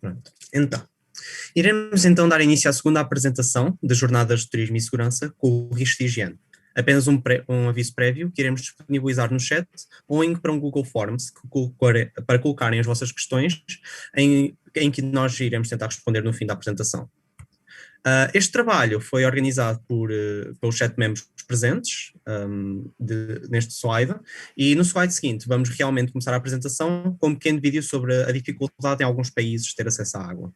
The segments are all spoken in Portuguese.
Pronto. Então, iremos então dar início à segunda apresentação das Jornadas de Turismo e Segurança com o risco de higiene. Apenas um aviso prévio que iremos disponibilizar no chat ou link para um Google Forms para colocarem as vossas questões em que nós iremos tentar responder no fim da apresentação. Este trabalho foi organizado pelos 7 membros presentes neste slide, e no slide seguinte vamos realmente começar a apresentação com um pequeno vídeo sobre a dificuldade em alguns países ter acesso à água.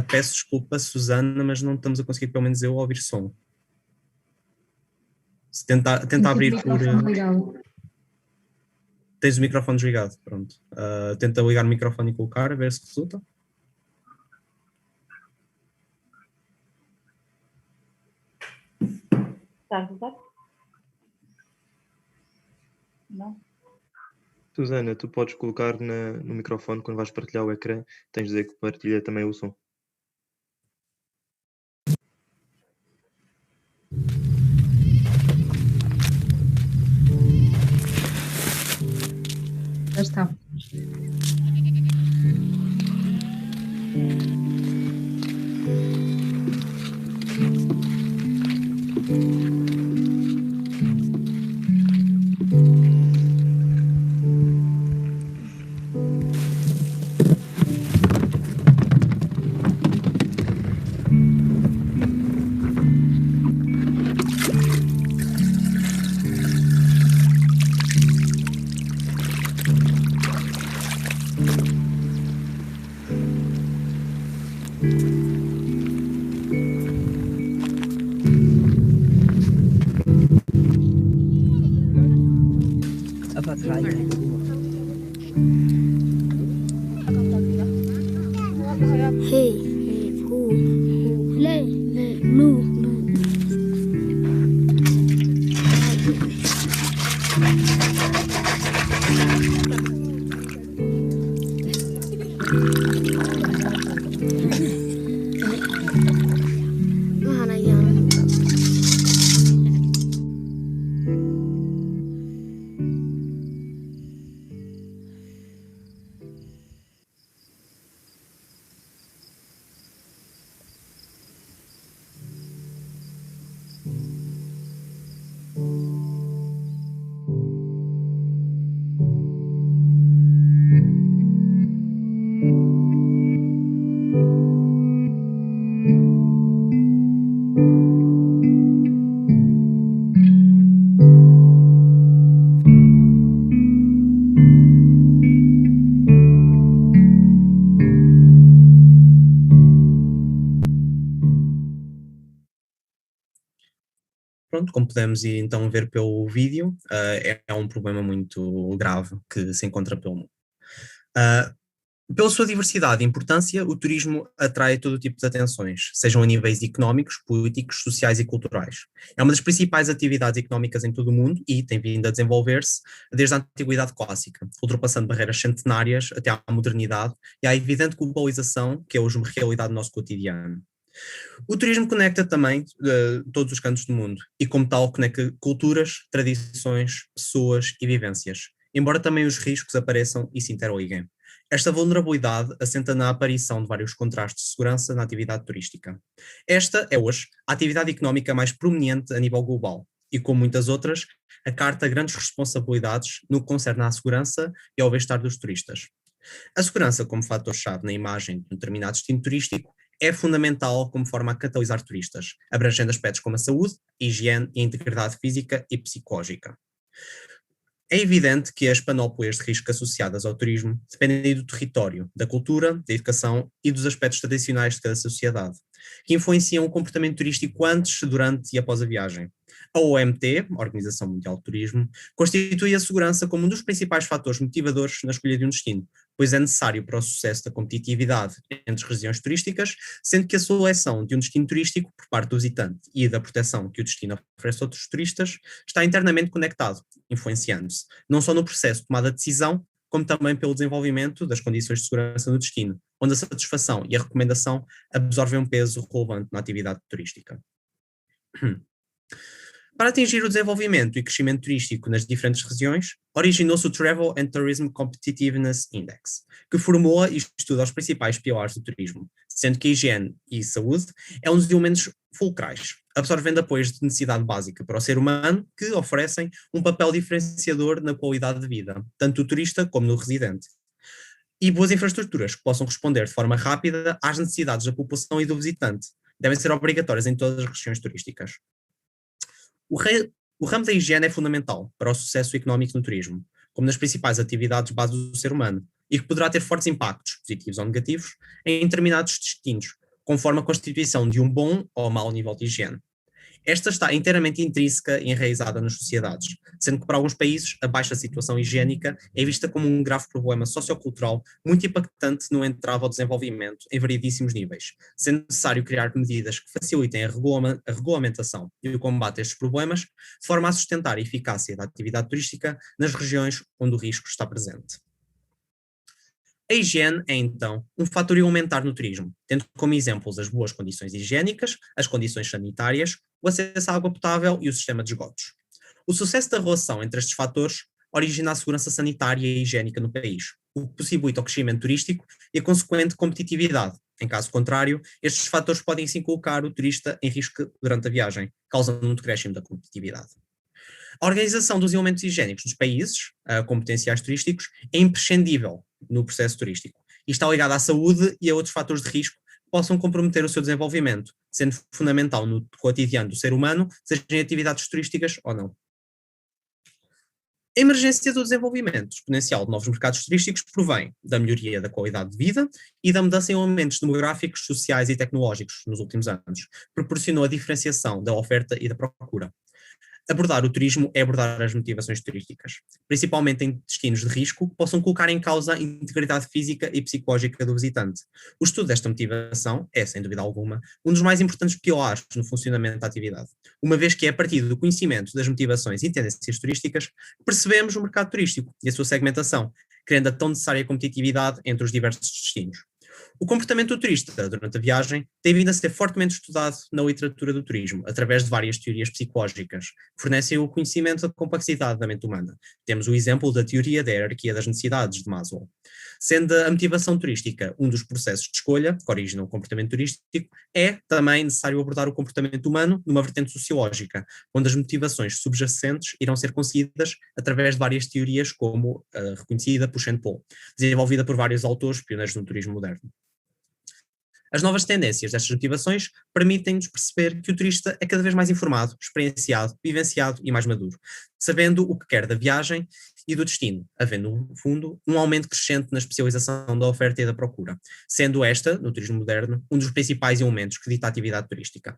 Peço desculpa, Susana, mas não estamos a conseguir pelo menos eu ouvir som. Se tenta abrir por... Tens o microfone desligado, pronto. Tenta ligar o microfone e colocar, a ver se resulta. Está a resultar? Não? Susana, tu podes colocar no microfone quando vais partilhar o ecrã, tens de dizer que partilha também o som. Já está. Pronto, como podemos então ver pelo vídeo, é um problema muito grave que se encontra pelo mundo. Pela sua diversidade e importância, o turismo atrai todo tipo de atenções, sejam a níveis económicos, políticos, sociais e culturais. É uma das principais atividades económicas em todo o mundo e tem vindo a desenvolver-se desde a antiguidade clássica, ultrapassando barreiras centenárias até à modernidade e à evidente globalização que é hoje uma realidade do nosso cotidiano. O turismo conecta também todos os cantos do mundo e, como tal, conecta culturas, tradições, pessoas e vivências, embora também os riscos apareçam e se interliguem. Esta vulnerabilidade assenta na aparição de vários contrastes de segurança na atividade turística. Esta é hoje a atividade económica mais prominente a nível global e, como muitas outras, acarta grandes responsabilidades no que concerne à segurança e ao bem-estar dos turistas. A segurança como fator-chave na imagem de um determinado destino turístico é fundamental como forma a catalisar turistas, abrangendo aspectos como a saúde, a higiene e a integridade física e psicológica. É evidente que as panóplias de risco associadas ao turismo dependem do território, da cultura, da educação e dos aspectos tradicionais de cada sociedade, que influenciam o comportamento turístico antes, durante e após a viagem. A OMT, a Organização Mundial do Turismo, constitui a segurança como um dos principais fatores motivadores na escolha de um destino, pois é necessário para o sucesso da competitividade entre as regiões turísticas, sendo que a seleção de um destino turístico por parte do visitante e da proteção que o destino oferece a outros turistas está internamente conectado, influenciando-se, não só no processo de tomada de decisão, como também pelo desenvolvimento das condições de segurança no destino, onde a satisfação e a recomendação absorvem um peso relevante na atividade turística. Para atingir o desenvolvimento e crescimento turístico nas diferentes regiões, originou-se o Travel and Tourism Competitiveness Index, que formula e estuda os principais pilares do turismo, sendo que a higiene e saúde é um dos elementos fulcrais, absorvendo apoios de necessidade básica para o ser humano que oferecem um papel diferenciador na qualidade de vida, tanto do turista como do residente. E boas infraestruturas que possam responder de forma rápida às necessidades da população e do visitante devem ser obrigatórias em todas as regiões turísticas. O ramo da higiene é fundamental para o sucesso económico no turismo, como nas principais atividades base do ser humano, e que poderá ter fortes impactos, positivos ou negativos, em determinados destinos, conforme a constituição de um bom ou mau nível de higiene. Esta está inteiramente intrínseca e enraizada nas sociedades, sendo que para alguns países a baixa situação higiênica é vista como um grave problema sociocultural muito impactante no entrave ao desenvolvimento em variedíssimos níveis, sendo necessário criar medidas que facilitem a regulamentação e o combate a estes problemas, de forma a sustentar a eficácia da atividade turística nas regiões onde o risco está presente. A higiene é, então, um fator elementar no turismo, tendo como exemplos as boas condições higiênicas, as condições sanitárias, o acesso à água potável e o sistema de esgotos. O sucesso da relação entre estes fatores origina a segurança sanitária e higiênica no país, o que possibilita o crescimento turístico e a consequente competitividade. Em caso contrário, estes fatores podem sim colocar o turista em risco durante a viagem, causando um decréscimo da competitividade. A organização dos elementos higiênicos dos países, com potenciais turísticos, é imprescindível no processo turístico e está ligada à saúde e a outros fatores de risco que possam comprometer o seu desenvolvimento, sendo fundamental no cotidiano do ser humano, seja em atividades turísticas ou não. A emergência do desenvolvimento exponencial de novos mercados turísticos provém da melhoria da qualidade de vida e da mudança em elementos demográficos, sociais e tecnológicos nos últimos anos, proporcionou a diferenciação da oferta e da procura. Abordar o turismo é abordar as motivações turísticas, principalmente em destinos de risco que possam colocar em causa a integridade física e psicológica do visitante. O estudo desta motivação é, sem dúvida alguma, um dos mais importantes pilares no funcionamento da atividade, uma vez que é a partir do conhecimento das motivações e tendências turísticas que percebemos o mercado turístico e a sua segmentação, criando a tão necessária competitividade entre os diversos destinos. O comportamento do turista durante a viagem tem vindo a ser fortemente estudado na literatura do turismo, através de várias teorias psicológicas, que fornecem o conhecimento da complexidade da mente humana. Temos o exemplo da teoria da hierarquia das necessidades de Maslow. Sendo a motivação turística um dos processos de escolha que originam o comportamento turístico, é também necessário abordar o comportamento humano numa vertente sociológica, onde as motivações subjacentes irão ser conseguidas através de várias teorias, como a reconhecida por Sean Paul, desenvolvida por vários autores pioneiros no turismo moderno. As novas tendências destas motivações permitem-nos perceber que o turista é cada vez mais informado, experienciado, vivenciado e mais maduro, sabendo o que quer da viagem e do destino, havendo, no fundo, um aumento crescente na especialização da oferta e da procura, sendo esta, no turismo moderno, um dos principais elementos que dita a atividade turística.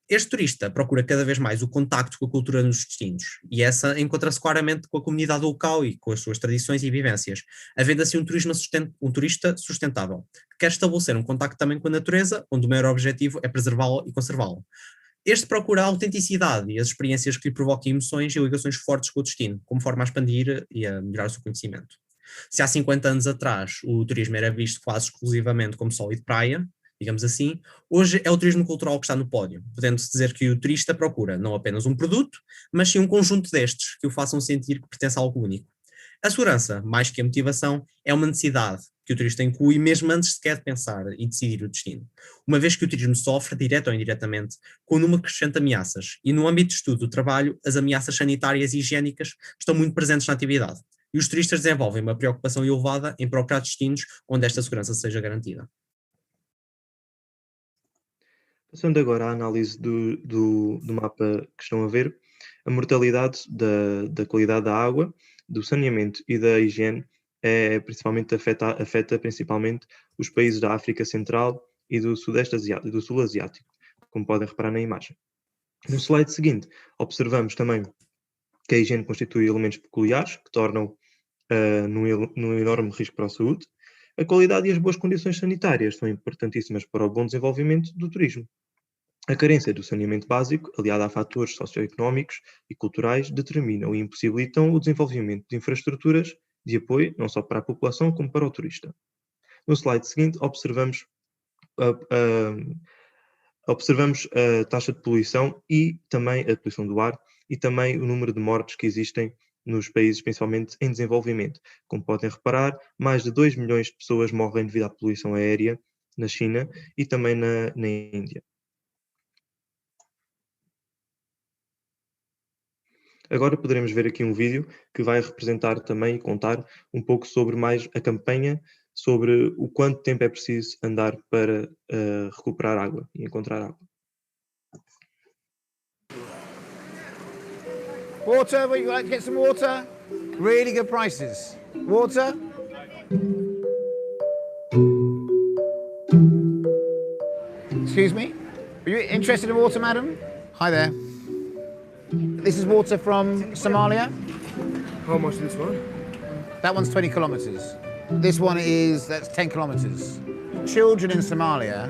Este turista procura cada vez mais o contacto com a cultura nos destinos, e essa encontra-se claramente com a comunidade local e com as suas tradições e vivências, havendo assim um turista sustentável, que quer estabelecer um contacto também com a natureza, onde o maior objetivo é preservá-la e conservá-la. Este procura a autenticidade e as experiências que lhe provoquem emoções e ligações fortes com o destino, como forma a expandir e a melhorar o seu conhecimento. Se há 50 anos atrás o turismo era visto quase exclusivamente como só ir de praia, digamos assim, hoje é o turismo cultural que está no pódio, podendo-se dizer que o turista procura não apenas um produto, mas sim um conjunto destes que o façam sentir que pertence a algo único. A segurança, mais que a motivação, é uma necessidade que o turista inclui mesmo antes sequer de pensar e decidir o destino, uma vez que o turismo sofre, direto ou indiretamente, com o número crescente de ameaças, e no âmbito de estudo do trabalho, as ameaças sanitárias e higiênicas estão muito presentes na atividade, e os turistas desenvolvem uma preocupação elevada em procurar destinos onde esta segurança seja garantida. Passando agora à análise do mapa que estão a ver, a mortalidade da qualidade da água, do saneamento e da higiene afeta principalmente os países da África Central e do Sudeste Asiático, do Sul Asiático, como podem reparar na imagem. No slide seguinte, observamos também que a higiene constitui elementos peculiares que tornam num enorme risco para a saúde. A qualidade e as boas condições sanitárias são importantíssimas para o bom desenvolvimento do turismo. A carência do saneamento básico, aliada a fatores socioeconómicos e culturais, determinam e impossibilitam o desenvolvimento de infraestruturas de apoio, não só para a população, como para o turista. No slide seguinte, observamos Observamos a taxa de poluição e também a poluição do ar e também o número de mortes que existem nos países, principalmente em desenvolvimento. Como podem reparar, mais de 2 milhões de pessoas morrem devido à poluição aérea na China e também na Índia. Agora poderemos ver aqui um vídeo que vai representar também e contar um pouco sobre mais a campanha, sobre o quanto tempo é preciso andar para recuperar água e encontrar água. Water, would you like to get some water? Really good prices. Water? Excuse me? Are you interested in water, madam? Hi there. This is water from Somalia. How much this one? That one's 20 kilometers. This one that's 10 kilometers. Children in Somalia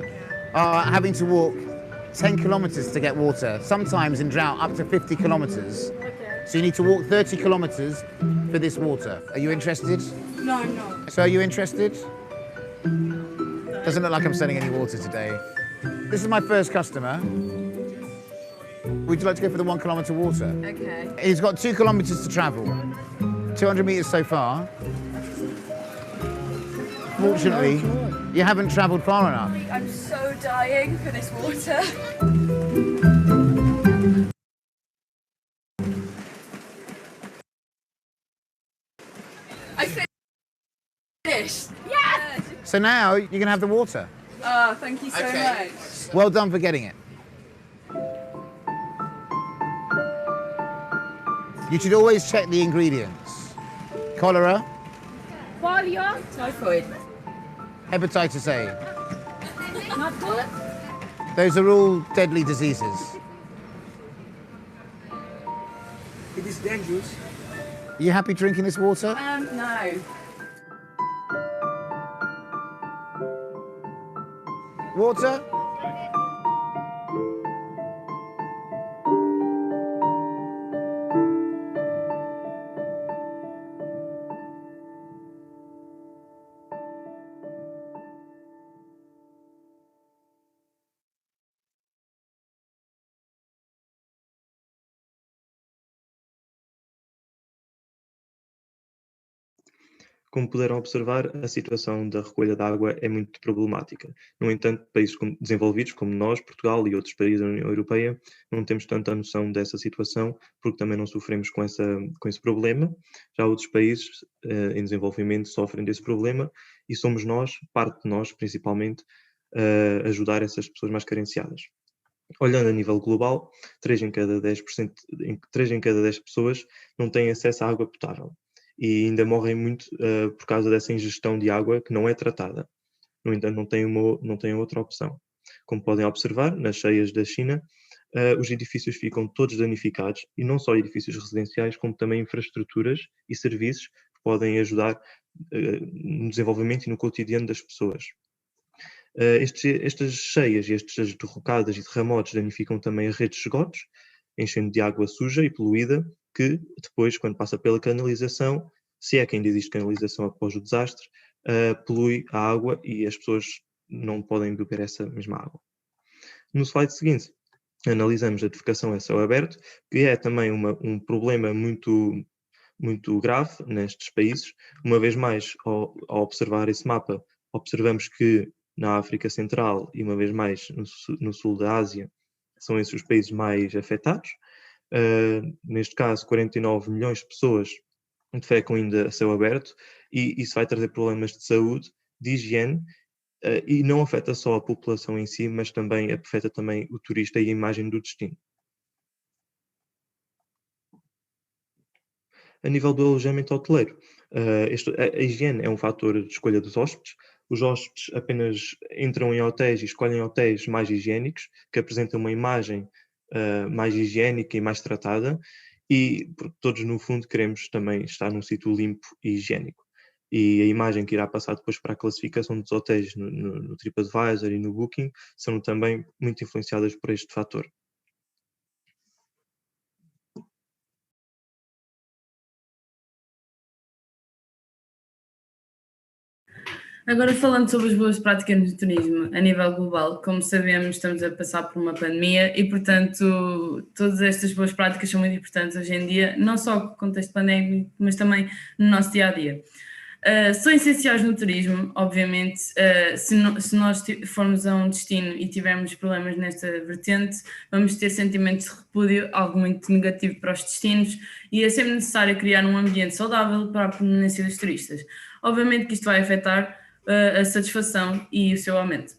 are having to walk 10 kilometers to get water, sometimes in drought up to 50 kilometers. So you need to walk 30 kilometers for this water. Are you interested? No, no. So are you interested? Doesn't look like I'm selling any water today. This is my first customer. Would you like to go for the 1 kilometer water? Okay. He's got 2 kilometers to travel. 200 meters so far. Fortunately, you haven't traveled far enough. I'm so dying for this water. I finished. Yes! So now you can have the water. Oh, thank you so much. Well done for getting it. You should always check the ingredients. Cholera, Qualia? Typhoid. hepatitis A. Not good? Those are all deadly diseases. It is dangerous. Are you happy drinking this water? No. Water? Como puderam observar, a situação da recolha de água é muito problemática. No entanto, países desenvolvidos como nós, Portugal e outros países da União Europeia, não temos tanta noção dessa situação, porque também não sofremos com esse problema. Já outros países em desenvolvimento sofrem desse problema e somos nós, parte de nós principalmente, a ajudar essas pessoas mais carenciadas. Olhando a nível global, 3 em cada 10 pessoas não têm acesso à água potável. E ainda morrem muito por causa dessa ingestão de água que não é tratada. No entanto, não têm outra opção. Como podem observar, nas cheias da China, os edifícios ficam todos danificados, e não só edifícios residenciais, como também infraestruturas e serviços que podem ajudar no desenvolvimento e no cotidiano das pessoas. Estas cheias, estas derrocadas e terremotos danificam também a rede de esgotos, enchendo de água suja e poluída, que depois, quando passa pela canalização, se é que ainda existe canalização após o desastre, polui a água e as pessoas não podem beber essa mesma água. No slide seguinte, analisamos a defecação a céu aberto, que é também um problema muito, muito grave nestes países. Uma vez mais, ao observar esse mapa, observamos que na África Central e, uma vez mais, no sul da Ásia, são esses os países mais afetados. Neste caso, 49 milhões de pessoas defecam ainda a céu aberto, e isso vai trazer problemas de saúde, de higiene, e não afeta só a população em si, mas também afeta também o turista e a imagem do destino. A nível do alojamento hoteleiro, a higiene é um fator de escolha dos hóspedes. Os hóspedes apenas entram em hotéis e escolhem hotéis mais higiênicos, que apresentam uma imagem mais higiênica e mais tratada, e porque todos, no fundo, queremos também estar num sítio limpo e higiênico. E a imagem que irá passar depois para a classificação dos hotéis no TripAdvisor e no Booking são também muito influenciadas por este fator. Agora falando sobre as boas práticas no turismo a nível global, como sabemos estamos a passar por uma pandemia e portanto todas estas boas práticas são muito importantes hoje em dia, não só no contexto pandémico, mas também no nosso dia-a-dia. São essenciais no turismo, obviamente, se nós formos a um destino e tivermos problemas nesta vertente, vamos ter sentimentos de repúdio, algo muito negativo para os destinos, e é sempre necessário criar um ambiente saudável para a permanência dos turistas. Obviamente que isto vai afetar a satisfação e o seu aumento.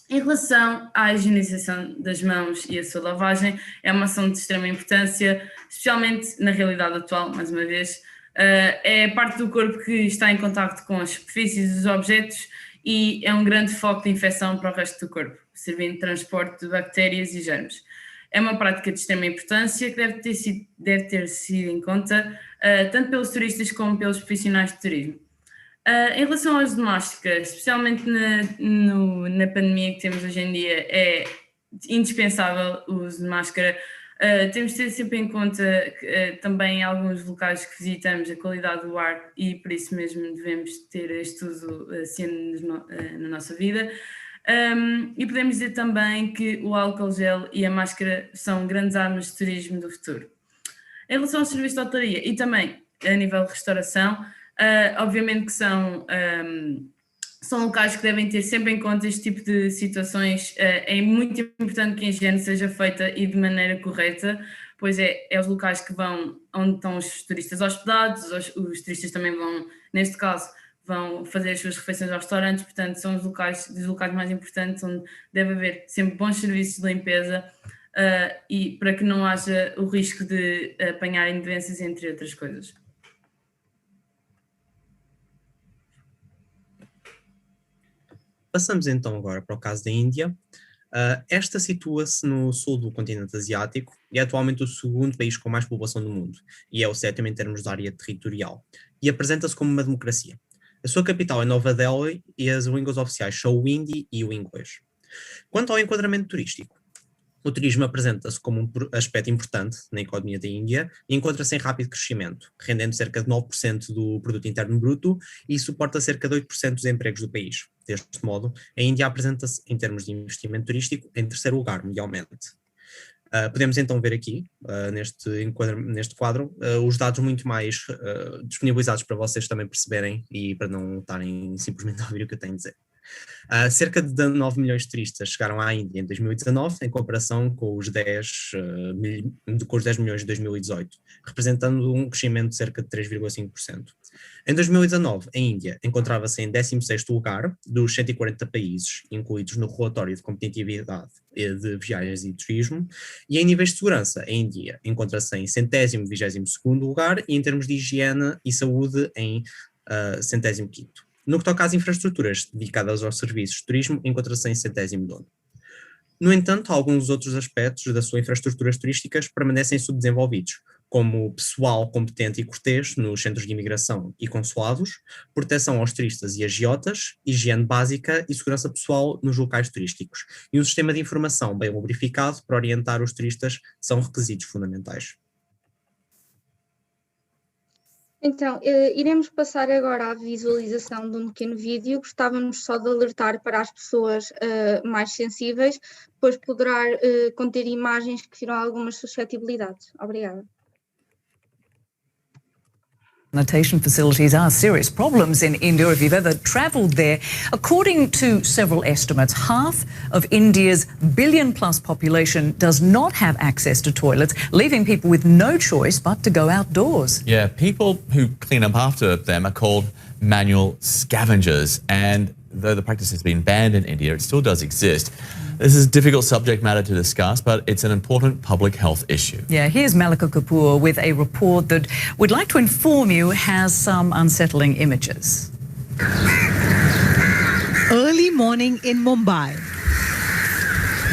Em relação à higienização das mãos e a sua lavagem, é uma ação de extrema importância, especialmente na realidade atual, mais uma vez. É a parte do corpo que está em contacto com as superfícies dos objetos e é um grande foco de infecção para o resto do corpo, servindo de transporte de bactérias e germes. É uma prática de extrema importância que deve ter sido em conta tanto pelos turistas como pelos profissionais de turismo. Em relação às de máscara, especialmente na pandemia que temos hoje em dia, é indispensável o uso de máscara. Temos de ter sempre em conta também alguns locais que visitamos a qualidade do ar e por isso mesmo devemos ter este uso assim na nossa vida. E podemos dizer também que o álcool gel e a máscara são grandes armas de turismo do futuro. Em relação aos serviços de hotelaria e também a nível de restauração, obviamente que são locais que devem ter sempre em conta este tipo de situações. É muito importante que a higiene seja feita e de maneira correta, pois é os locais que vão onde estão os turistas hospedados, os turistas também vão, neste caso, vão fazer as suas refeições aos restaurantes, portanto são os locais mais importantes onde deve haver sempre bons serviços de limpeza e para que não haja o risco de apanharem doenças, entre outras coisas. Passamos então agora para o caso da Índia. Esta situa-se no sul do continente asiático e é atualmente o segundo país com mais população do mundo, e é o sétimo em termos de área territorial, e apresenta-se como uma democracia. A sua capital é Nova Delhi e as línguas oficiais são o hindi e o inglês. Quanto ao enquadramento turístico, o turismo apresenta-se como um aspecto importante na economia da Índia e encontra-se em rápido crescimento, rendendo cerca de 9% do produto interno bruto e suporta cerca de 8% dos empregos do país. Deste modo, a Índia apresenta-se, em termos de investimento turístico, em terceiro lugar mundialmente. Podemos então ver aqui, neste quadro, os dados muito mais disponibilizados para vocês também perceberem e para não estarem simplesmente a ouvir o que eu tenho a dizer. Cerca de 9 milhões de turistas chegaram à Índia em 2019, em comparação com os 10 milhões de 2018, representando um crescimento de cerca de 3,5%. Em 2019, a Índia encontrava-se em 16º lugar dos 140 países incluídos no relatório de competitividade de viagens e turismo, e em níveis de segurança, a Índia encontra-se em 122º lugar e em termos de higiene e saúde em 105º. No que toca às infraestruturas dedicadas aos serviços de turismo, encontra-se em 109º. No entanto, alguns outros aspectos das suas infraestruturas turísticas permanecem subdesenvolvidos, como pessoal competente e cortês nos centros de imigração e consulados, proteção aos turistas e agiotas, higiene básica e segurança pessoal nos locais turísticos, e um sistema de informação bem lubrificado para orientar os turistas são requisitos fundamentais. Então, iremos passar agora à visualização de um pequeno vídeo. Gostávamos só de alertar para as pessoas mais sensíveis, pois poderá conter imagens que ferirão algumas suscetibilidades. Obrigada. Sanitation facilities are serious problems in India. Aviva, that travelled there. According to several estimates, half of India's billion-plus population does not have access to toilets, leaving people with no choice but to go outdoors. Yeah, people who clean up after them are called manual scavengers, and though the practice has been banned in India, it still does exist. This is a difficult subject matter to discuss, but it's an important public health issue. Yeah, here's Malika Kapoor with a report that we'd like to inform you has some unsettling images. Early morning in Mumbai.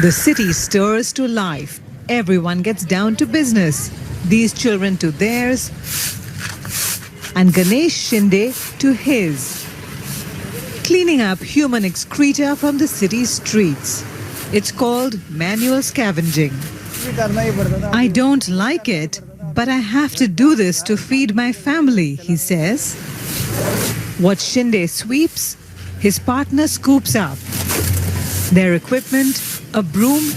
The city stirs to life. Everyone gets down to business. These children to theirs, and Ganesh Shinde to his. Cleaning up human excreta from the city's streets. It's called manual scavenging. I don't like it, but I have to do this to feed my family, he says. What Shinde sweeps, his partner scoops up. Their equipment, a broom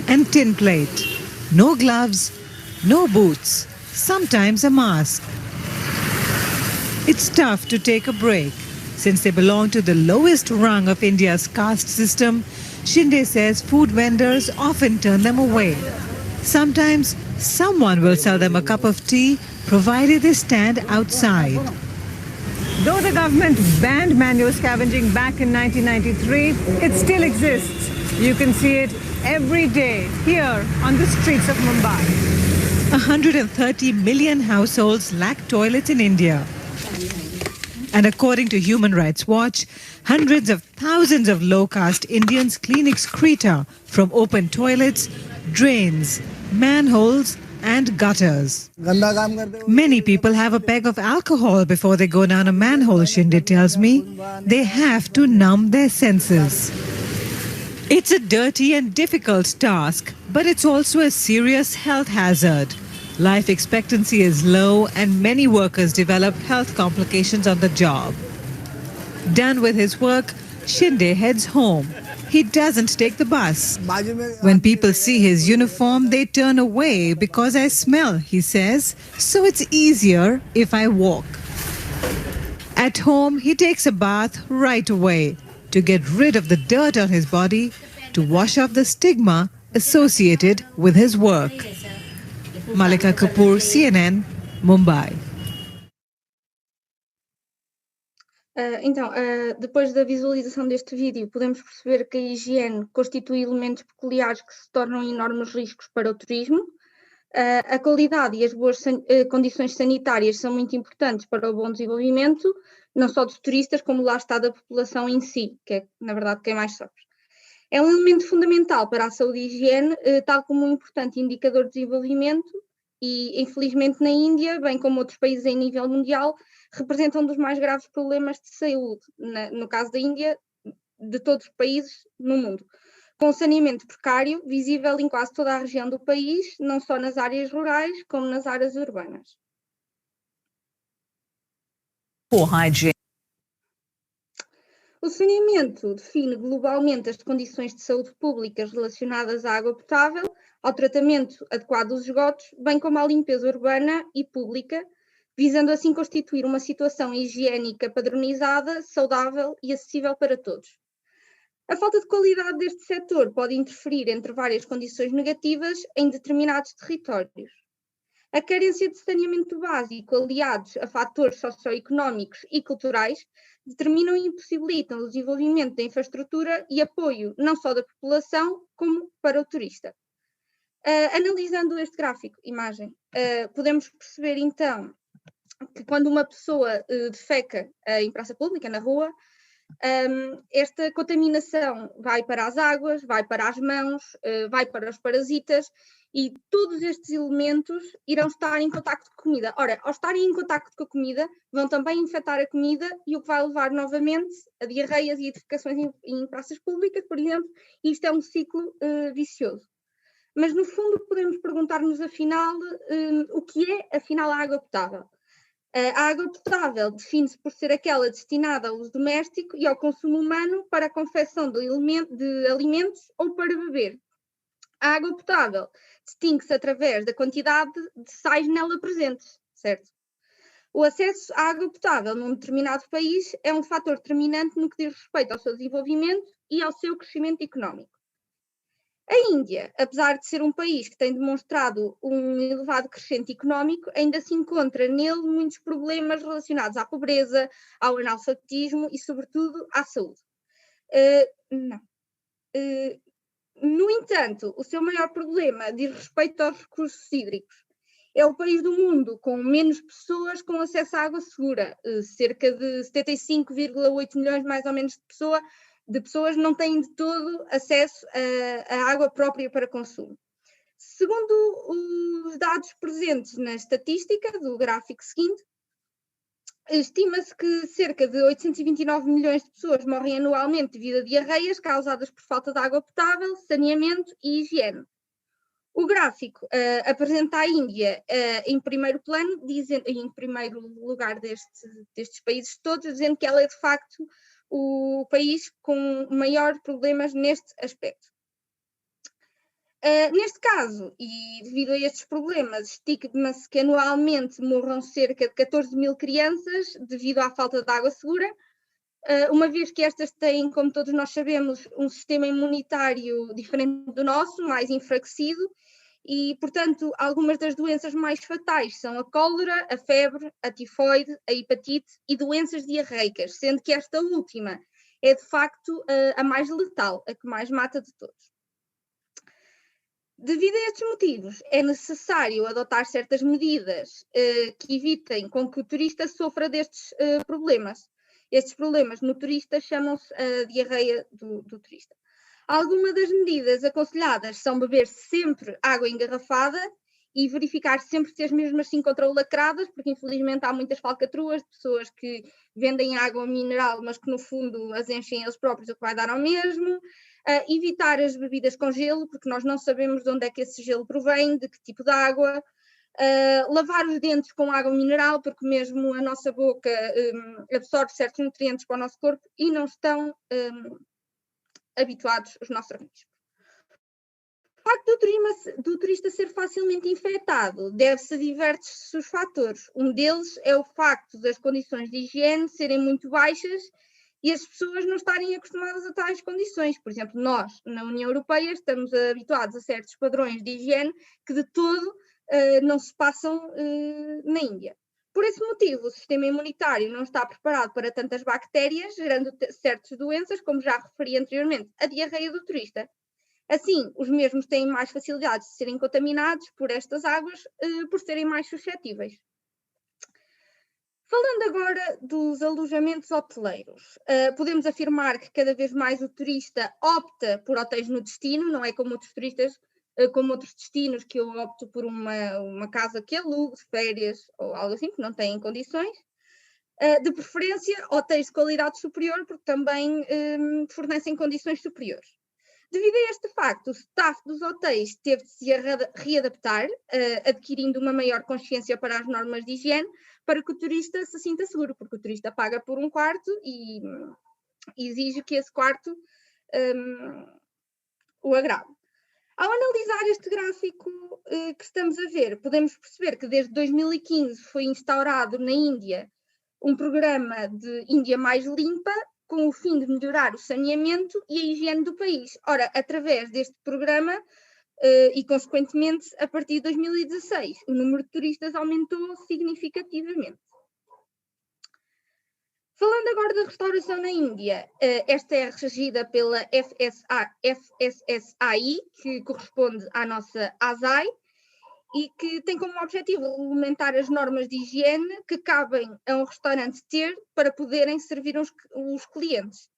and tin plate. No gloves, no boots, sometimes a mask. It's tough to take a break. Since they belong to the lowest rung of India's caste system, Shinde says food vendors often turn them away. Sometimes someone will sell them a cup of tea, provided they stand outside. Though the government banned manual scavenging back in 1993, it still exists. You can see it every day here on the streets of Mumbai. 130 million households lack toilets in India. And according to Human Rights Watch, hundreds of thousands of low-caste Indians clean excreta from open toilets, drains, manholes and gutters. Many people have a peg of alcohol before they go down a manhole, Shinde tells me. They have to numb their senses. It's a dirty and difficult task, but it's also a serious health hazard. Life expectancy is low and many workers develop health complications on the job. Done with his work, Shinde heads home. He doesn't take the bus. When people see his uniform, they turn away because I smell, he says, so it's easier if I walk. At home, he takes a bath right away to get rid of the dirt on his body, to wash off the stigma associated with his work. Malika Kapoor, CNN, Mumbai. Depois da visualização deste vídeo, podemos perceber que a higiene constitui elementos peculiares que se tornam enormes riscos para o turismo. A qualidade e as boas condições sanitárias são muito importantes para o bom desenvolvimento, não só dos turistas, como lá está da população em si, que é, na verdade, quem mais sofre. É um elemento fundamental para a saúde e higiene, tal como um importante indicador de desenvolvimento e, infelizmente, na Índia, bem como outros países em nível mundial, representam um dos mais graves problemas de saúde, no caso da Índia, de todos os países no mundo. Com saneamento precário, visível em quase toda a região do país, não só nas áreas rurais, como nas áreas urbanas. Poor hygiene. O saneamento define globalmente as condições de saúde públicas relacionadas à água potável, ao tratamento adequado dos esgotos, bem como à limpeza urbana e pública, visando assim constituir uma situação higiênica padronizada, saudável e acessível para todos. A falta de qualidade deste setor pode interferir entre várias condições negativas em determinados territórios. A carência de saneamento básico, aliados a fatores socioeconómicos e culturais, determinam e impossibilitam o desenvolvimento da infraestrutura e apoio não só da população, como para o turista. Analisando este gráfico, imagem, podemos perceber então que quando uma pessoa defeca em praça pública, na rua, esta contaminação vai para as águas, vai para as mãos, vai para os parasitas e todos estes elementos irão estar em contacto com a comida. Ora, ao estarem em contacto com a comida, vão também infectar a comida e o que vai levar novamente a diarreias e defecações em praças públicas, por exemplo, e isto é um ciclo vicioso. Mas no fundo podemos perguntar-nos afinal o que é afinal a água potável. A água potável define-se por ser aquela destinada ao uso doméstico e ao consumo humano para a confecção de alimentos ou para beber. A água potável distingue-se através da quantidade de sais nela presentes, certo? O acesso à água potável num determinado país é um fator determinante no que diz respeito ao seu desenvolvimento e ao seu crescimento económico. A Índia, apesar de ser um país que tem demonstrado um elevado crescimento económico, ainda se encontra nele muitos problemas relacionados à pobreza, ao analfabetismo e, sobretudo, à saúde. No entanto, o seu maior problema diz respeito aos recursos hídricos. É o país do mundo com menos pessoas com acesso à água segura. Cerca de 75,8 milhões, mais ou menos, de pessoas não têm de todo acesso à água própria para consumo. Segundo os dados presentes na estatística do gráfico seguinte, estima-se que cerca de 829 milhões de pessoas morrem anualmente devido a diarreias causadas por falta de água potável, saneamento e higiene. O gráfico apresenta a Índia em primeiro plano, em primeiro lugar destes países todos, dizendo que ela é de facto o país com maiores problemas neste aspecto. Neste caso, e devido a estes problemas, estima-se que anualmente morram cerca de 14 mil crianças devido à falta de água segura, uma vez que estas têm, como todos nós sabemos, um sistema imunitário diferente do nosso, mais enfraquecido, e, portanto, algumas das doenças mais fatais são a cólera, a febre, a tifoide, a hepatite e doenças diarreicas, sendo que esta última é, de facto, a mais letal, a que mais mata de todos. Devido a estes motivos, é necessário adotar certas medidas que evitem com que o turista sofra destes problemas. Estes problemas no turista chamam-se a diarreia do turista. Algumas das medidas aconselhadas são beber sempre água engarrafada e verificar sempre se as mesmas se encontram lacradas, porque infelizmente há muitas falcatruas de pessoas que vendem água mineral, mas que no fundo as enchem eles próprios, o que vai dar ao mesmo. Evitar as bebidas com gelo, porque nós não sabemos de onde é que esse gelo provém, de que tipo de água. Lavar os dentes com água mineral, porque mesmo a nossa boca absorve certos nutrientes para o nosso corpo e não estão habituados os nossos organismos. O facto do turista ser facilmente infectado deve-se a diversos fatores. Um deles é o facto das condições de higiene serem muito baixas e as pessoas não estarem acostumadas a tais condições. Por exemplo, nós, na União Europeia, estamos habituados a certos padrões de higiene que de todo não se passam na Índia. Por esse motivo, o sistema imunitário não está preparado para tantas bactérias, gerando certas doenças, como já referi anteriormente, a diarreia do turista. Assim, os mesmos têm mais facilidade de serem contaminados por estas águas, por serem mais suscetíveis. Falando agora dos alojamentos hoteleiros, podemos afirmar que cada vez mais o turista opta por hotéis no destino, não é como outros turistas, como outros destinos que eu opto por uma casa que alugo de férias ou algo assim, que não têm condições. De preferência, hotéis de qualidade superior, porque também fornecem condições superiores. Devido a este facto, o staff dos hotéis teve de se readaptar, adquirindo uma maior consciência para as normas de higiene, para que o turista se sinta seguro, porque o turista paga por um quarto e exige que esse quarto o agrade. Ao analisar este gráfico que estamos a ver, podemos perceber que desde 2015 foi instaurado na Índia um programa de Índia Mais Limpa, com o fim de melhorar o saneamento e a higiene do país. Ora, através deste programa e, consequentemente, a partir de 2016, o número de turistas aumentou significativamente. Falando agora da restauração na Índia, esta é regida pela FSSAI, que corresponde à nossa ASAI, e que tem como objetivo regulamentar as normas de higiene que cabem a um restaurante ter para poderem servir os clientes.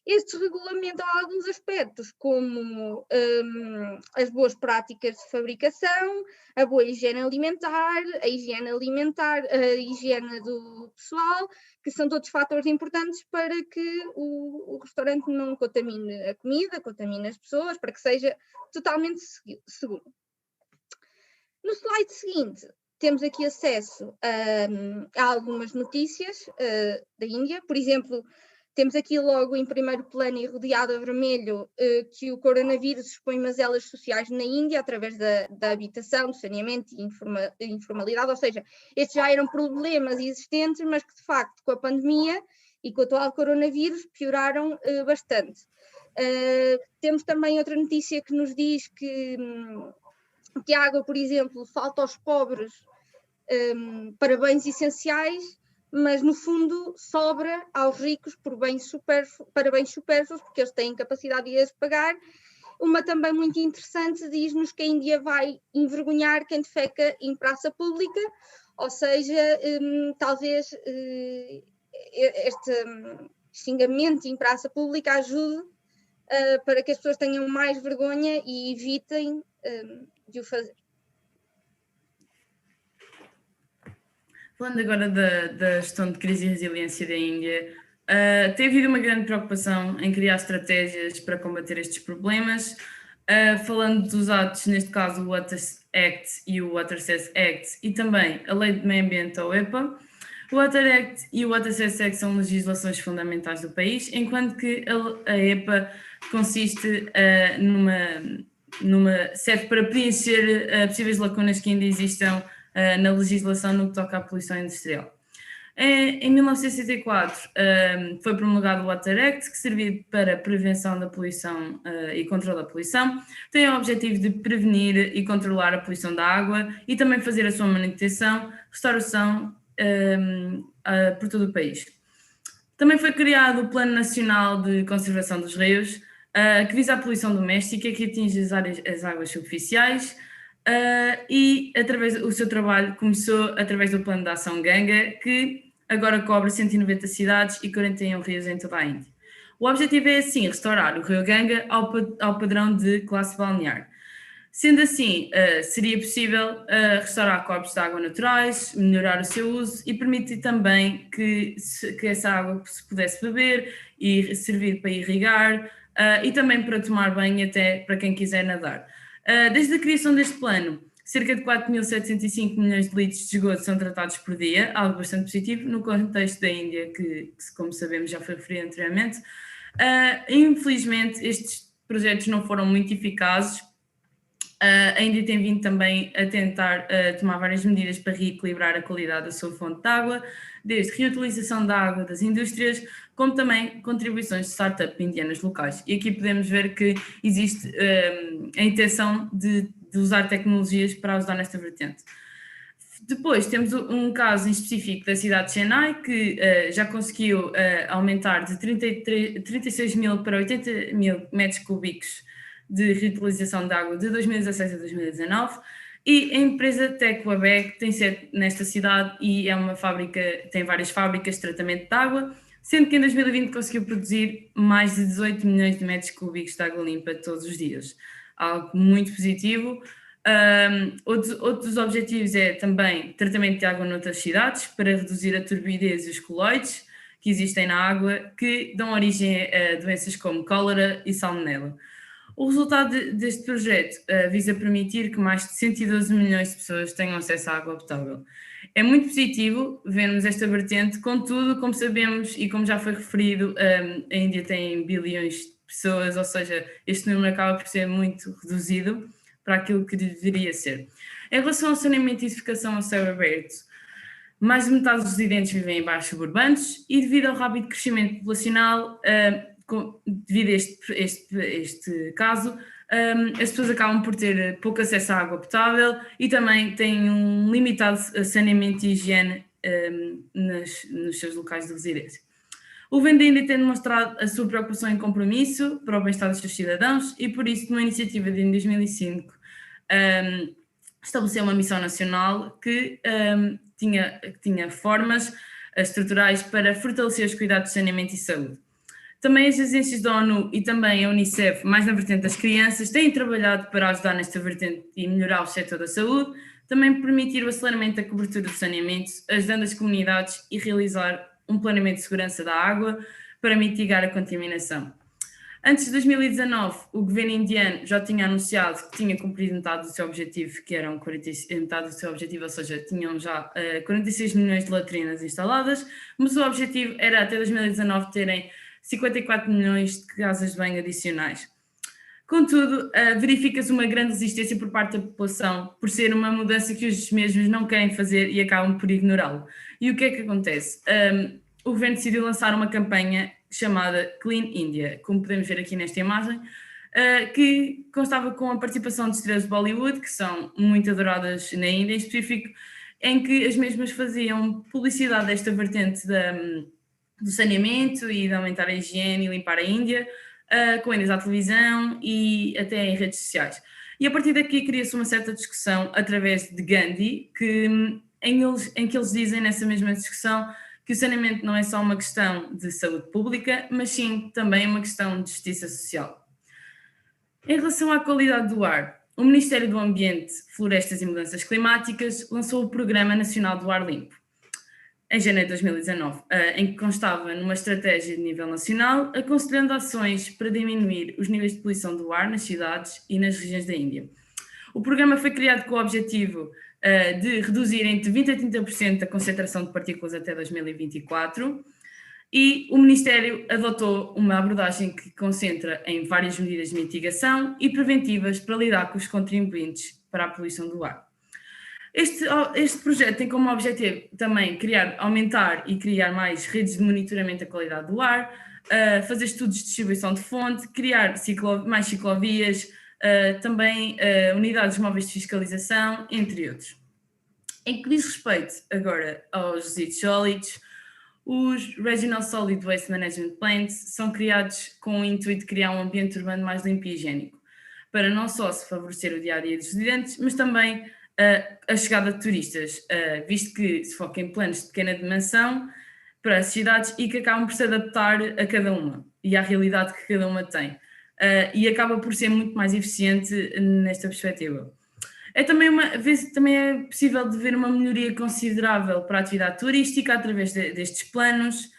Estes regulamentam alguns aspectos, como as boas práticas de fabricação, a boa higiene alimentar, a higiene do pessoal, que são todos fatores importantes para que o restaurante não contamine a comida, contamine as pessoas, para que seja totalmente seguro. No slide seguinte, temos aqui acesso a algumas notícias da Índia. Por exemplo, temos aqui logo em primeiro plano e rodeado a vermelho que o coronavírus expõe mazelas sociais na Índia através da habitação, do saneamento e informalidade, ou seja, estes já eram problemas existentes, mas que de facto com a pandemia e com o atual coronavírus pioraram bastante. Temos também outra notícia que nos diz que a água, por exemplo, falta aos pobres para bens essenciais, mas no fundo sobra aos ricos para bens supérfluos, porque eles têm capacidade de as pagar. Uma também muito interessante diz-nos que a Índia vai envergonhar quem defeca em praça pública, ou seja, talvez este xingamento em praça pública ajude para que as pessoas tenham mais vergonha e evitem de o fazer. Falando agora da gestão de crise e resiliência da Índia, tem havido uma grande preocupação em criar estratégias para combater estes problemas. Falando dos atos, neste caso o Water Act e o Water Access Act, e também a Lei de Meio Ambiente, a EPA, O Water Act e o Water Access Act são legislações fundamentais do país, enquanto que a EPA consiste serve para preencher possíveis lacunas que ainda existam na legislação no que toca à poluição industrial. Em 1964 foi promulgado o Water Act, que serviu para a prevenção da poluição e controle da poluição. Tem o objetivo de prevenir e controlar a poluição da água e também fazer a sua manutenção, restauração por todo o país. Também foi criado o Plano Nacional de Conservação dos Rios, que visa a poluição doméstica, que atinge as águas superficiais, e o seu trabalho começou através do Plano de Ação Ganga, que agora cobre 190 cidades e 41 rios em toda a Índia. O objetivo é, assim, restaurar o rio Ganga ao padrão de classe balnear. Sendo assim, seria possível restaurar corpos de água naturais, melhorar o seu uso e permitir também que essa água se pudesse beber e servir para irrigar e também para tomar banho, até para quem quiser nadar. Desde a criação deste plano, cerca de 4.705 milhões de litros de esgoto são tratados por dia, algo bastante positivo no contexto da Índia, que como sabemos já foi referido anteriormente. Infelizmente, estes projetos não foram muito eficazes. A Índia tem vindo também a tentar tomar várias medidas para reequilibrar a qualidade da sua fonte de água, desde reutilização da água das indústrias, como também contribuições de startup indianas locais. E aqui podemos ver que existe a intenção de usar tecnologias para ajudar nesta vertente. Depois temos um caso em específico da cidade de Chennai, que já conseguiu aumentar de 36 mil para 80 mil metros cúbicos de reutilização de água de 2016 a 2019, e a empresa Tecwabeg tem sede nesta cidade e tem várias fábricas de tratamento de água, sendo que em 2020 conseguiu produzir mais de 18 milhões de metros cúbicos de água limpa todos os dias. Algo muito positivo. Outros objetivos é também tratamento de água noutras cidades, para reduzir a turbidez e os coloides que existem na água, que dão origem a doenças como cólera e salmonela. O resultado deste projeto visa permitir que mais de 112 milhões de pessoas tenham acesso à água potável. É muito positivo vermos esta vertente, contudo, como sabemos e como já foi referido, a Índia tem bilhões de pessoas, ou seja, este número acaba por ser muito reduzido para aquilo que deveria ser. Em relação ao saneamento e edificação a céu aberto, mais de metade dos residentes vivem em bairros suburbanos e, devido ao rápido crescimento populacional, devido a este caso, as pessoas acabam por ter pouco acesso à água potável e também têm um limitado saneamento e higiene nos seus locais de residência. O governo da Índia tem demonstrado a sua preocupação e compromisso para o bem-estar dos seus cidadãos e, por isso, numa iniciativa de 2005, estabeleceu uma missão nacional que tinha formas estruturais para fortalecer os cuidados de saneamento e saúde. Também as agências da ONU e também a Unicef, mais na vertente das crianças, têm trabalhado para ajudar nesta vertente e melhorar o setor da saúde, também permitir o aceleramento da cobertura do saneamento, ajudando as comunidades e realizar um planeamento de segurança da água para mitigar a contaminação. Antes de 2019, o governo indiano já tinha anunciado que tinha cumprido metade do seu objetivo, que eram metade do seu objetivo, ou seja, tinham já 46 milhões de latrinas instaladas, mas o objetivo era até 2019 terem 54 milhões de casas de banho adicionais. Contudo, verifica-se uma grande resistência por parte da população, por ser uma mudança que os mesmos não querem fazer e acabam por ignorá-lo. E o que é que acontece? O governo decidiu lançar uma campanha chamada Clean India, como podemos ver aqui nesta imagem, que constava com a participação de estrelas de Bollywood, que são muito adoradas na Índia em específico, em que as mesmas faziam publicidade desta vertente do saneamento e de aumentar a higiene e limpar a Índia, com eles à televisão e até em redes sociais. E a partir daqui cria-se uma certa discussão através de Gandhi, em que eles dizem nessa mesma discussão que o saneamento não é só uma questão de saúde pública, mas sim também uma questão de justiça social. Em relação à qualidade do ar, o Ministério do Ambiente, Florestas e Mudanças Climáticas lançou o Programa Nacional do Ar Limpo, em janeiro de 2019, em que constava numa estratégia de nível nacional, aconselhando ações para diminuir os níveis de poluição do ar nas cidades e nas regiões da Índia. O programa foi criado com o objetivo de reduzir entre 20% a 30% a concentração de partículas até 2024 e o Ministério adotou uma abordagem que concentra em várias medidas de mitigação e preventivas para lidar com os contribuintes para a poluição do ar. Este projeto tem como objetivo também aumentar e criar mais redes de monitoramento da qualidade do ar, fazer estudos de distribuição de fonte, criar mais ciclovias, também unidades móveis de fiscalização, entre outros. Em que diz respeito agora aos resíduos sólidos, os Regional Solid Waste Management Plants são criados com o intuito de criar um ambiente urbano mais limpo e higiênico, para não só se favorecer o dia-a-dia dos residentes, mas também a chegada de turistas, visto que se foca em planos de pequena dimensão para as cidades e que acabam por se adaptar a cada uma e à realidade que cada uma tem, e acaba por ser muito mais eficiente nesta perspectiva. Também é possível de ver uma melhoria considerável para a atividade turística através destes planos,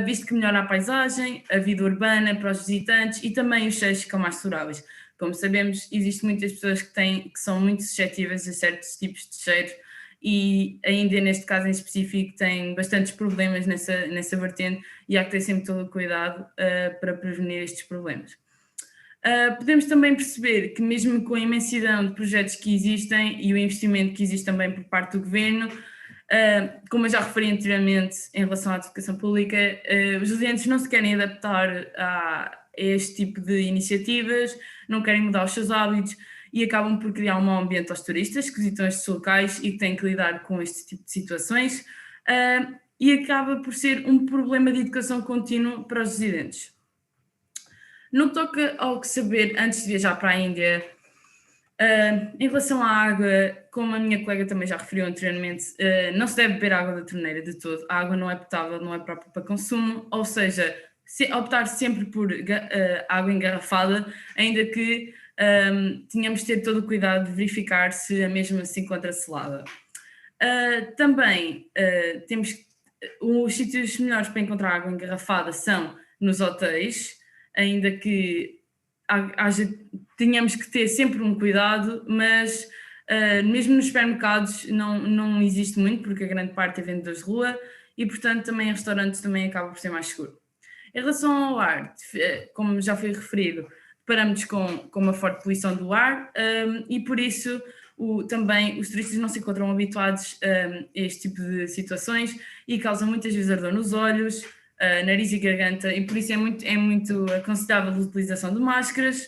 visto que melhora a paisagem, a vida urbana para os visitantes e também os cheiros ficam mais toleráveis. Como sabemos, existem muitas pessoas que são muito suscetíveis a certos tipos de cheiros e a Índia, neste caso em específico, tem bastantes problemas nessa vertente e há que ter sempre todo o cuidado para prevenir estes problemas. Podemos também perceber que mesmo com a imensidão de projetos que existem e o investimento que existe também por parte do governo, como eu já referi anteriormente em relação à educação pública, os residentes não se querem adaptar a este tipo de iniciativas, não querem mudar os seus hábitos e acabam por criar um mau ambiente aos turistas que visitam estes locais e que têm que lidar com este tipo de situações, e acaba por ser um problema de educação contínua para os residentes. No que toca ao que saber antes de viajar para a Índia, em relação à água, como a minha colega também já referiu anteriormente, não se deve beber água da torneira de todo. A água não é potável, não é própria para consumo, ou seja, optar sempre por água engarrafada, ainda que tenhamos de ter todo o cuidado de verificar se a mesma se encontra selada. Também temos os sítios melhores para encontrar água engarrafada são nos hotéis, ainda que tenhamos que ter sempre um cuidado, mas mesmo nos supermercados não existe muito, porque a grande parte é vendedores de rua e, portanto, também em restaurantes também acaba por ser mais seguro. Em relação ao ar, como já foi referido, deparamos com uma forte poluição do ar e, por isso, também os turistas não se encontram habituados a este tipo de situações e causam muitas vezes ardor nos olhos, nariz e garganta, e por isso é muito aconselhável a utilização de máscaras.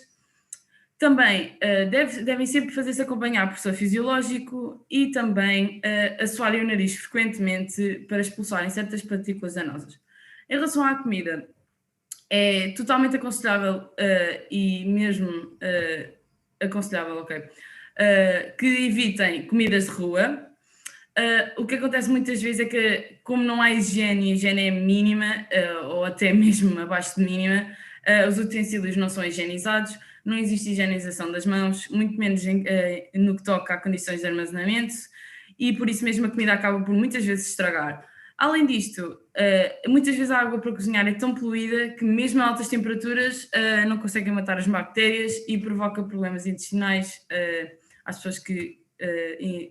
Também devem sempre fazer-se acompanhar por professor fisiológico e também assoarem o nariz frequentemente para expulsarem certas partículas danosas. Em relação à comida, é totalmente aconselhável e mesmo aconselhável, que evitem comidas de rua. O que acontece muitas vezes é que, como não há higiene e a higiene é mínima, ou até mesmo abaixo de mínima, os utensílios não são higienizados, não existe higienização das mãos, muito menos no que toca a condições de armazenamento, e por isso mesmo a comida acaba por muitas vezes estragar. Além disto, muitas vezes a água para cozinhar é tão poluída que mesmo a altas temperaturas não conseguem matar as bactérias e provoca problemas intestinais às pessoas que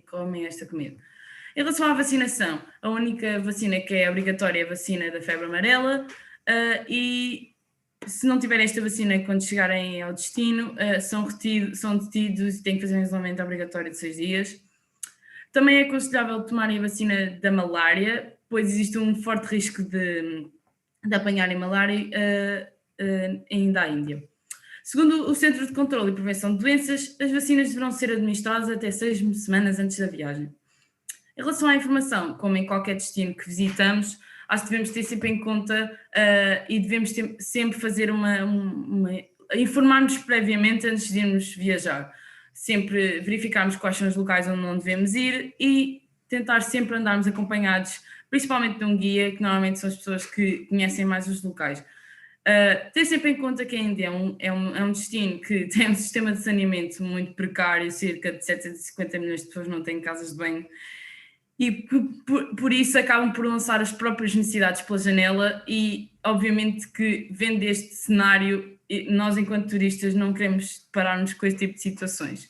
comem esta comida. Em relação à vacinação, a única vacina que é obrigatória é a vacina da febre amarela e se não tiverem esta vacina quando chegarem ao destino, são detidos e têm que fazer um isolamento obrigatório de 6 dias. Também é aconselhável tomarem a vacina da malária, pois existe um forte risco de apanharem malária ainda à Índia. Segundo o Centro de Controlo e Prevenção de Doenças, as vacinas deverão ser administradas até 6 semanas antes da viagem. Em relação à informação, como em qualquer destino que visitamos, acho que devemos ter sempre em conta e devemos sempre fazer informar-nos previamente antes de irmos viajar. Sempre verificarmos quais são os locais onde não devemos ir e tentar sempre andarmos acompanhados, principalmente de um guia, que normalmente são as pessoas que conhecem mais os locais. Ter sempre em conta que a Índia é um destino que tem um sistema de saneamento muito precário, cerca de 750 milhões de pessoas não têm casas de banho, e por isso acabam por lançar as próprias necessidades pela janela e, obviamente, que vendo este cenário, nós, enquanto turistas, não queremos deparar-nos com este tipo de situações.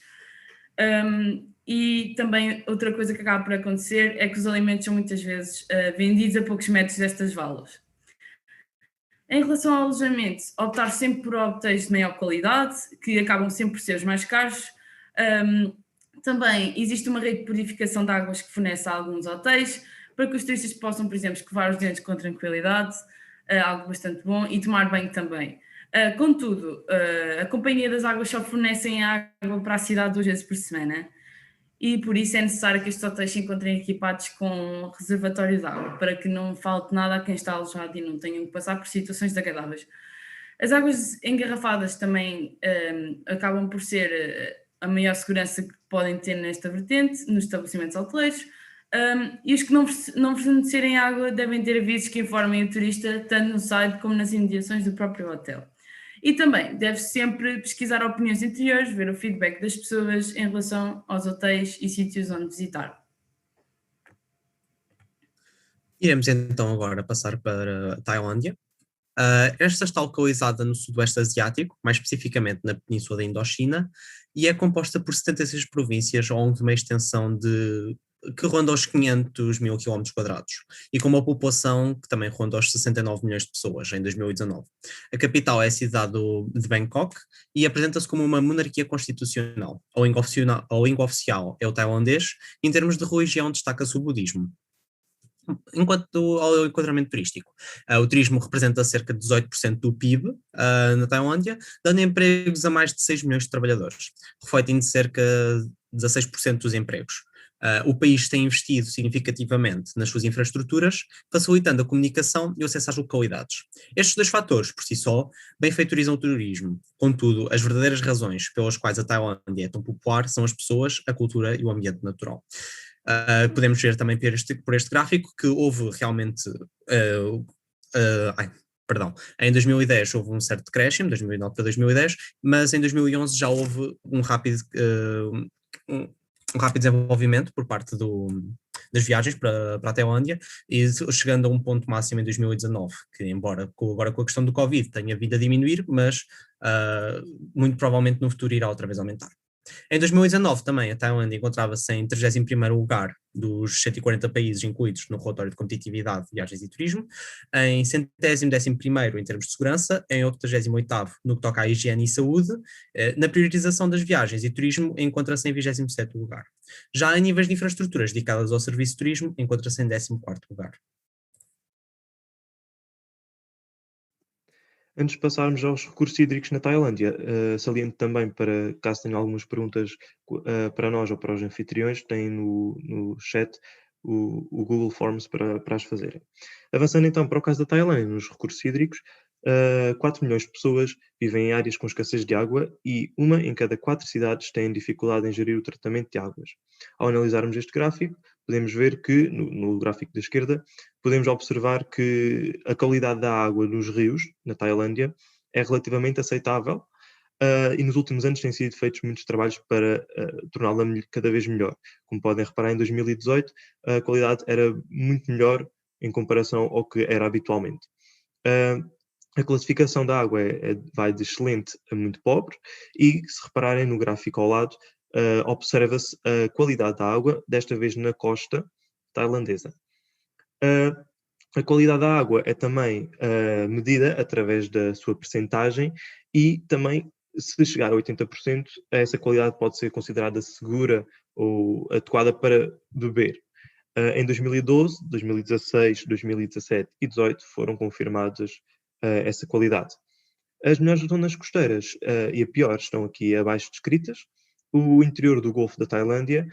E também outra coisa que acaba por acontecer é que os alimentos são muitas vezes vendidos a poucos metros destas valas. Em relação ao alojamento, optar sempre por hotéis de maior qualidade, que acabam sempre por ser os mais caros. Também existe uma rede de purificação de águas que fornece a alguns hotéis, para que os turistas possam, por exemplo, escovar os dentes com tranquilidade, algo bastante bom, e tomar banho também. Contudo, a Companhia das Águas só fornecem água para a cidade 2 vezes por semana, e por isso é necessário que estes hotéis se encontrem equipados com reservatório de água, para que não falte nada a quem está alojado e não tenham que passar por situações desagradáveis. As águas engarrafadas também acabam por ser a maior segurança que podem ter nesta vertente, nos estabelecimentos hoteleiros, e os que não fornecerem água devem ter avisos que informem o turista, tanto no site como nas imediações do próprio hotel. E também deve-se sempre pesquisar opiniões interiores, ver o feedback das pessoas em relação aos hotéis e sítios onde visitar. Iremos então agora passar para a Tailândia. Esta está localizada no Sudoeste Asiático, mais especificamente na Península da Indochina, e é composta por 76 províncias ao longo de uma extensão que ronda os 500 mil km², e com uma população que também ronda os 69 milhões de pessoas em 2019. A capital é a cidade de Bangkok e apresenta-se como uma monarquia constitucional. A língua oficial é o tailandês, e em termos de religião destaca-se o budismo. Enquanto ao enquadramento turístico, o turismo representa cerca de 18% do PIB na Tailândia, dando empregos a mais de 6 milhões de trabalhadores, refletindo cerca de 16% dos empregos. O país tem investido significativamente nas suas infraestruturas, facilitando a comunicação e o acesso às localidades. Estes dois fatores, por si só, benfeitorizam o turismo. Contudo, as verdadeiras razões pelas quais a Tailândia é tão popular são as pessoas, a cultura e o ambiente natural. Podemos ver também por este gráfico que houve realmente, em 2010 houve um certo decréscimo, 2009 para 2010, mas em 2011 já houve um rápido desenvolvimento por parte das viagens para a Tailândia, e chegando a um ponto máximo em 2019, que embora agora com a questão do Covid tenha vindo a diminuir, mas muito provavelmente no futuro irá outra vez aumentar. Em 2019 também a Tailândia encontrava-se em 31º lugar dos 140 países incluídos no relatório de competitividade, viagens e turismo, em 111º em termos de segurança, em 88º no que toca à higiene e saúde. Na priorização das viagens e turismo encontra-se em 27º lugar. Já em níveis de infraestruturas dedicadas ao serviço de turismo encontra-se em 14º lugar. Antes de passarmos aos recursos hídricos na Tailândia, saliento também, para caso tenham algumas perguntas para nós ou para os anfitriões, tem no chat o Google Forms para as fazerem. Avançando então para o caso da Tailândia, nos recursos hídricos, 4 milhões de pessoas vivem em áreas com escassez de água e 1 em cada 4 cidades têm dificuldade em gerir o tratamento de águas. Ao analisarmos este gráfico, podemos ver que, no gráfico da esquerda, podemos observar que a qualidade da água nos rios, na Tailândia, é relativamente aceitável, e nos últimos anos têm sido feitos muitos trabalhos para torná-la cada vez melhor. Como podem reparar, em 2018 a qualidade era muito melhor em comparação ao que era habitualmente. A classificação da água vai de excelente a muito pobre, e se repararem no gráfico ao lado, observa-se a qualidade da água, desta vez na costa tailandesa. A qualidade da água é também medida através da sua percentagem, e também, se chegar a 80%, essa qualidade pode ser considerada segura ou adequada para beber. Em 2012, 2016, 2017 e 2018 foram confirmadas essa qualidade. As melhores zonas costeiras e a pior estão aqui abaixo descritas. O interior do Golfo da Tailândia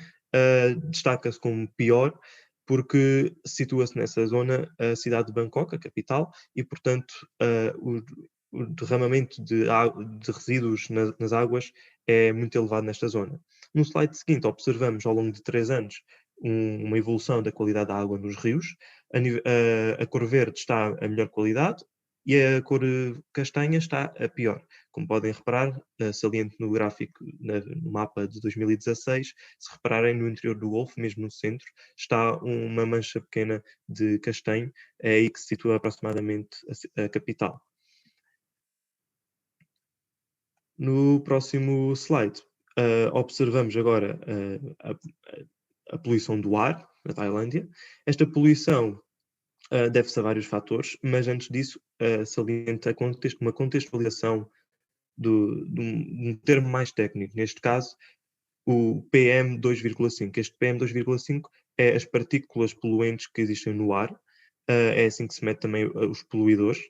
destaca-se como pior, porque situa-se nessa zona a cidade de Bangkok, a capital, e portanto o derramamento de resíduos nas águas é muito elevado nesta zona. No slide seguinte observamos ao longo de 3 anos uma evolução da qualidade da água nos rios. A cor verde está a melhor qualidade e a cor castanha está a pior. Como podem reparar, saliente no gráfico, no mapa de 2016, se repararem no interior do Golfo, mesmo no centro, está uma mancha pequena de castanho, é aí que se situa aproximadamente a capital. No próximo slide, observamos agora a poluição do ar na Tailândia. Esta poluição deve-se a vários fatores, mas antes disso salienta uma contextualização de um termo mais técnico, neste caso o PM2,5. Este PM2,5 é as partículas poluentes que existem no ar, é assim que se mete também os poluidores.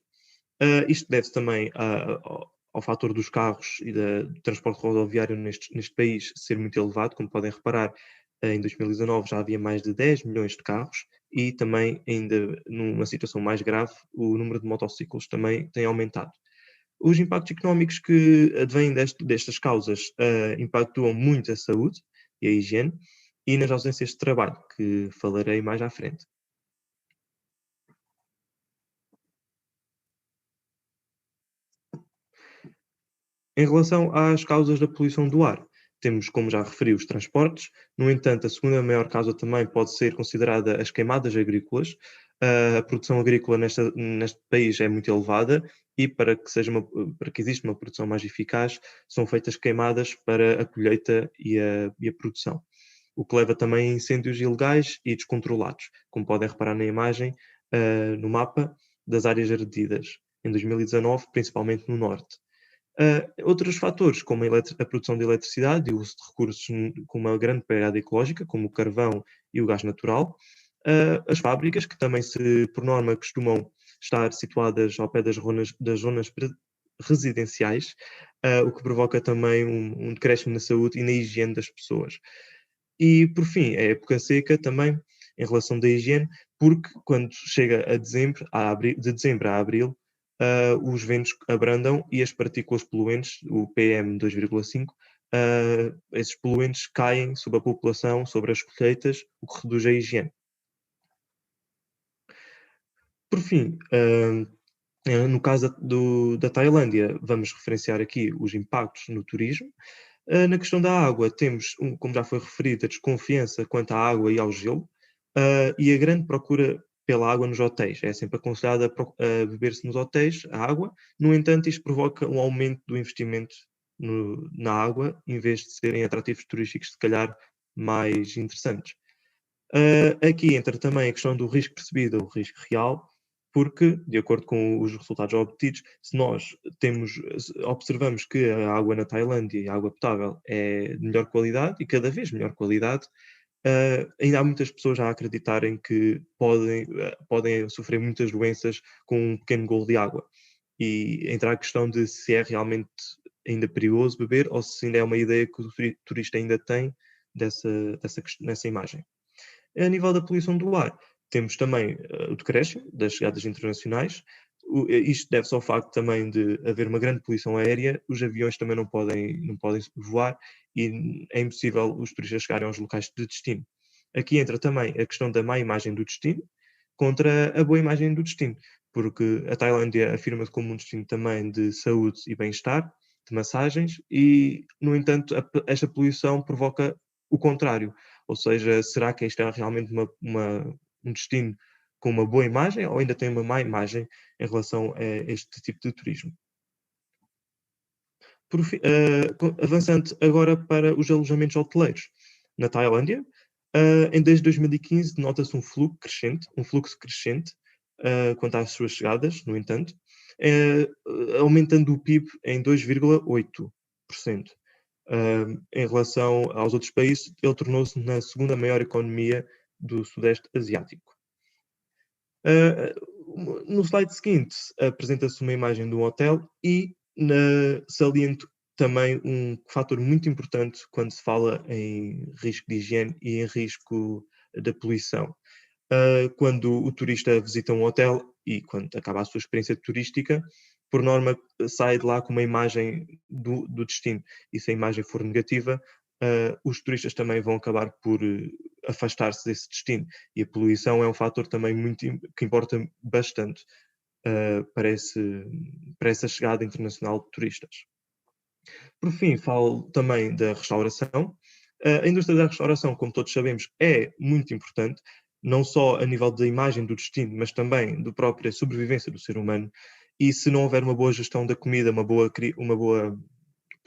Isto deve-se também ao fator dos carros e do transporte rodoviário neste país ser muito elevado. Como podem reparar, em 2019 já havia mais de 10 milhões de carros e também, ainda numa situação mais grave, o número de motociclos também tem aumentado. Os impactos económicos que advêm destas causas impactuam muito a saúde e a higiene e nas ausências de trabalho, que falarei mais à frente. Em relação às causas da poluição do ar, temos, como já referi, os transportes. No entanto, a segunda maior causa também pode ser considerada as queimadas agrícolas. A produção agrícola neste país é muito elevada e para que exista uma produção mais eficaz, são feitas queimadas para a colheita e a produção, o que leva também a incêndios ilegais e descontrolados, como podem reparar na imagem, no mapa das áreas ardidas, em 2019, principalmente no norte. Outros fatores, como a produção de eletricidade e o uso de recursos com uma grande pegada ecológica, como o carvão e o gás natural. As fábricas, que também por norma costumam estar situadas ao pé das zonas residenciais, o que provoca também um decréscimo na saúde e na higiene das pessoas. E, por fim, a época seca também, em relação da higiene, porque quando chega de dezembro a abril, os ventos abrandam e as partículas poluentes, o PM2,5, esses poluentes caem sobre a população, sobre as colheitas, o que reduz a higiene. Por fim, no caso da Tailândia, vamos referenciar aqui os impactos no turismo. Na questão da água, temos, como já foi referido, a desconfiança quanto à água e ao gelo, e a grande procura pela água nos hotéis. É sempre aconselhado a beber-se nos hotéis a água. No entanto, isto provoca um aumento do investimento na água, em vez de serem atrativos turísticos, se calhar, mais interessantes. Aqui entra também a questão do risco percebido, o risco real, porque, de acordo com os resultados obtidos, se nós observamos que a água na Tailândia e a água potável é de melhor qualidade, e cada vez melhor qualidade, ainda há muitas pessoas a acreditarem que podem sofrer muitas doenças com um pequeno golo de água. E entra a questão de se é realmente ainda perigoso beber ou se ainda é uma ideia que o turista ainda tem nessa imagem. A nível da poluição do ar, temos também o decréscimo das chegadas internacionais. Isto deve-se ao facto também de haver uma grande poluição aérea. Os aviões também não podem voar e é impossível os turistas chegarem aos locais de destino. Aqui entra também a questão da má imagem do destino contra a boa imagem do destino, porque a Tailândia afirma-se como um destino também de saúde e bem-estar, de massagens, e, no entanto, esta poluição provoca o contrário. Ou seja, será que este é realmente um destino com uma boa imagem ou ainda tem uma má imagem em relação a este tipo de turismo? Avançando agora para os alojamentos hoteleiros. Na Tailândia, desde 2015 nota-se um fluxo crescente quanto às suas chegadas, no entanto, aumentando o PIB em 2,8%. Em relação aos outros países, ele tornou-se na segunda maior economia do Sudeste Asiático. No slide seguinte, apresenta-se uma imagem de um hotel e saliento também um fator muito importante quando se fala em risco de higiene e em risco da poluição. Quando o turista visita um hotel e quando acaba a sua experiência turística, por norma sai de lá com uma imagem do destino. E se a imagem for negativa, os turistas também vão acabar por afastar-se desse destino. E a poluição é um fator também que importa bastante para essa chegada internacional de turistas. Por fim, falo também da restauração. A indústria da restauração, como todos sabemos, é muito importante, não só a nível da imagem do destino, mas também da própria sobrevivência do ser humano. E se não houver uma boa gestão da comida, uma boa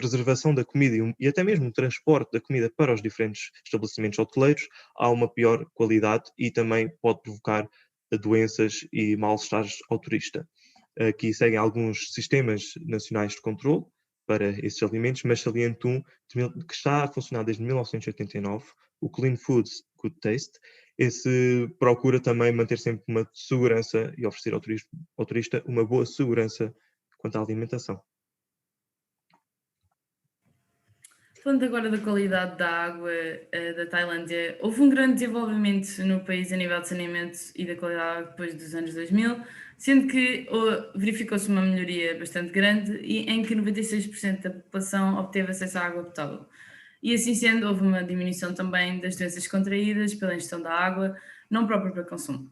preservação da comida e até mesmo o transporte da comida para os diferentes estabelecimentos hoteleiros, há uma pior qualidade e também pode provocar doenças e mal-estares ao turista. Aqui seguem alguns sistemas nacionais de controle para esses alimentos, mas saliento um que está a funcionar desde 1989, o Clean Foods, Good Taste. Esse procura também manter sempre uma segurança e oferecer ao turista uma boa segurança quanto à alimentação. Falando agora da qualidade da água da Tailândia, houve um grande desenvolvimento no país a nível de saneamento e da qualidade depois dos anos 2000, sendo que verificou-se uma melhoria bastante grande e em que 96% da população obteve acesso à água potável. E assim sendo, houve uma diminuição também das doenças contraídas pela ingestão da água, não própria para consumo.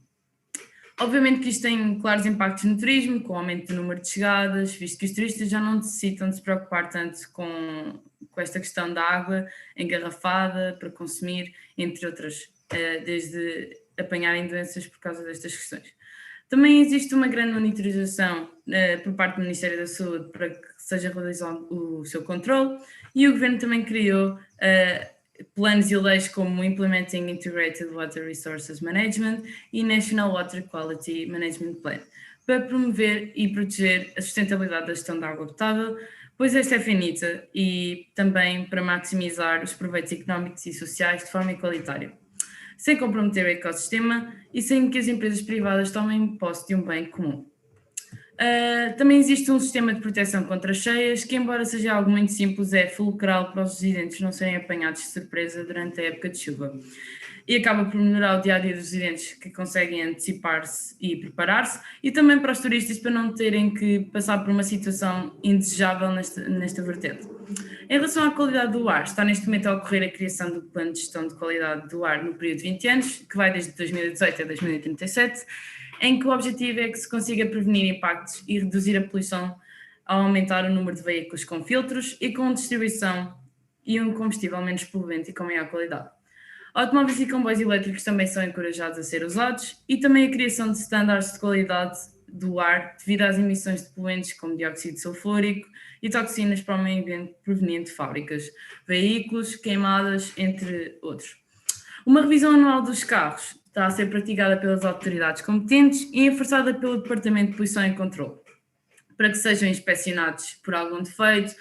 Obviamente que isto tem claros impactos no turismo, com o aumento do número de chegadas, visto que os turistas já não necessitam de se preocupar tanto com esta questão da água engarrafada para consumir, entre outras, desde apanharem doenças por causa destas questões. Também existe uma grande monitorização por parte do Ministério da Saúde para que seja realizado o seu controle e o Governo também criou planos e leis como Implementing Integrated Water Resources Management e National Water Quality Management Plan, para promover e proteger a sustentabilidade da gestão da água potável, pois esta é finita, e também para maximizar os proveitos económicos e sociais de forma igualitária, sem comprometer o ecossistema e sem que as empresas privadas tomem posse de um bem comum. Também existe um sistema de proteção contra cheias, que embora seja algo muito simples, é fulcral para os residentes não serem apanhados de surpresa durante a época de chuva. E acaba por melhorar o dia-a-dia dos residentes que conseguem antecipar-se e preparar-se, e também para os turistas para não terem que passar por uma situação indesejável nesta vertente. Em relação à qualidade do ar, está neste momento a ocorrer a criação do Plano de Gestão de Qualidade do Ar no período de 20 anos, que vai desde 2018 a 2037, em que o objetivo é que se consiga prevenir impactos e reduzir a poluição ao aumentar o número de veículos com filtros e com distribuição e um combustível menos poluente e com maior qualidade. Automóveis e comboios elétricos também são encorajados a ser usados e também a criação de estándares de qualidade do ar devido às emissões de poluentes como dióxido sulfúrico e toxinas para o meio ambiente proveniente de fábricas, veículos, queimadas, entre outros. Uma revisão anual dos carros está a ser praticada pelas autoridades competentes e enforçada pelo Departamento de Poluição e Controle, para que sejam inspecionados por algum defeito,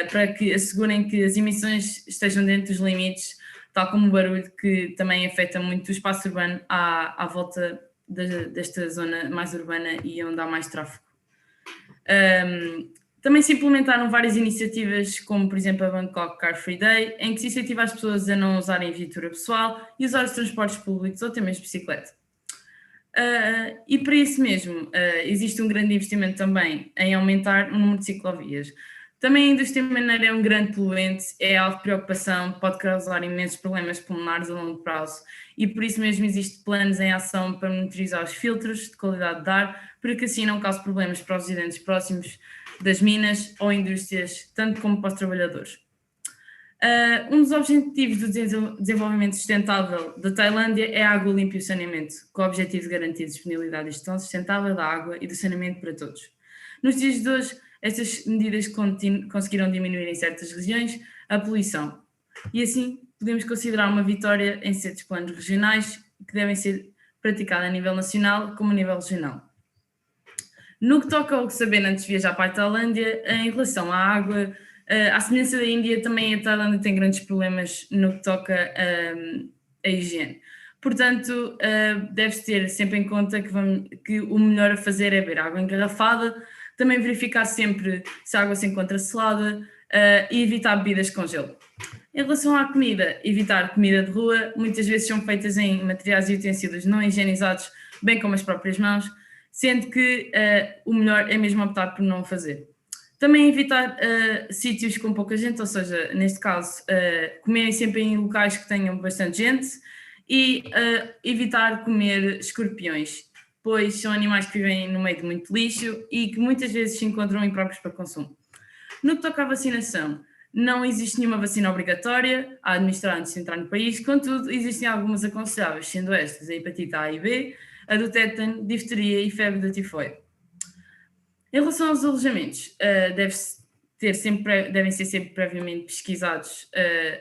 para que assegurem que as emissões estejam dentro dos limites, tal como o barulho, que também afeta muito o espaço urbano à volta desta zona mais urbana e onde há mais tráfego. Também se implementaram várias iniciativas, como por exemplo a Bangkok Car Free Day, em que se incentiva as pessoas a não usarem viatura pessoal e usar os transportes públicos ou até mesmo bicicleta. E para isso mesmo, existe um grande investimento também em aumentar o número de ciclovias. Também a indústria mineira é um grande poluente, é alvo de preocupação, pode causar imensos problemas pulmonares a longo prazo e por isso mesmo existem planos em ação para monitorizar os filtros de qualidade de ar, para que assim não cause problemas para os residentes próximos das minas ou indústrias, tanto como para os trabalhadores. Um dos objetivos do desenvolvimento sustentável da Tailândia é a água limpa e o saneamento, com o objetivo de garantir a disponibilidade e gestão sustentável da água e do saneamento para todos. Nos dias de hoje, estas medidas conseguiram diminuir em certas regiões a poluição e assim podemos considerar uma vitória em certos planos regionais que devem ser praticados a nível nacional como a nível regional. No que toca ao que saber antes de viajar para a Tailândia, em relação à água, à semelhança da Índia, também a Tailândia tem grandes problemas no que toca a higiene. Portanto, deve-se ter sempre em conta que o melhor a fazer é beber água engarrafada, também verificar sempre se a água se encontra selada e evitar bebidas com gelo. Em relação à comida, evitar comida de rua, muitas vezes são feitas em materiais e utensílios não higienizados, bem como as próprias mãos, sendo que o melhor é mesmo optar por não fazer. Também evitar sítios com pouca gente, ou seja, neste caso, comerem sempre em locais que tenham bastante gente e evitar comer escorpiões, pois são animais que vivem no meio de muito lixo e que muitas vezes se encontram impróprios para consumo. No que toca à vacinação, não existe nenhuma vacina obrigatória a administrar antes de entrar no país, contudo, existem algumas aconselháveis, sendo estas a hepatite A e B, a do tétano, difteria e febre da tifoide. Em relação aos alojamentos, deve-se devem ser sempre previamente pesquisados,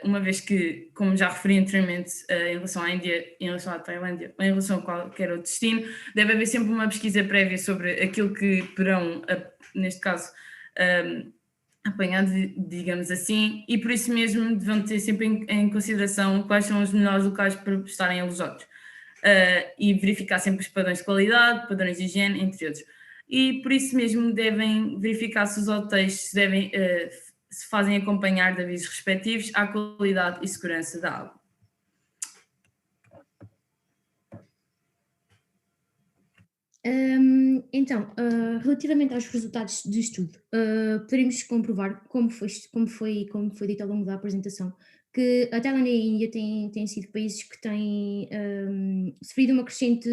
uma vez que, como já referi anteriormente, em relação à Índia, em relação à Tailândia, ou em relação a qualquer outro destino, deve haver sempre uma pesquisa prévia sobre aquilo que poderão, neste caso, apanhar, digamos assim, e por isso mesmo deverão ter sempre em consideração quais são os melhores locais para estarem alojados, e verificar sempre os padrões de qualidade, padrões de higiene, entre outros. E por isso mesmo devem verificar se os hotéis se fazem acompanhar de avisos respectivos à qualidade e segurança da água. Então, relativamente aos resultados do estudo, poderemos comprovar, como foi dito ao longo da apresentação, que a Tailândia e a Índia têm sido países que têm sofrido uma crescente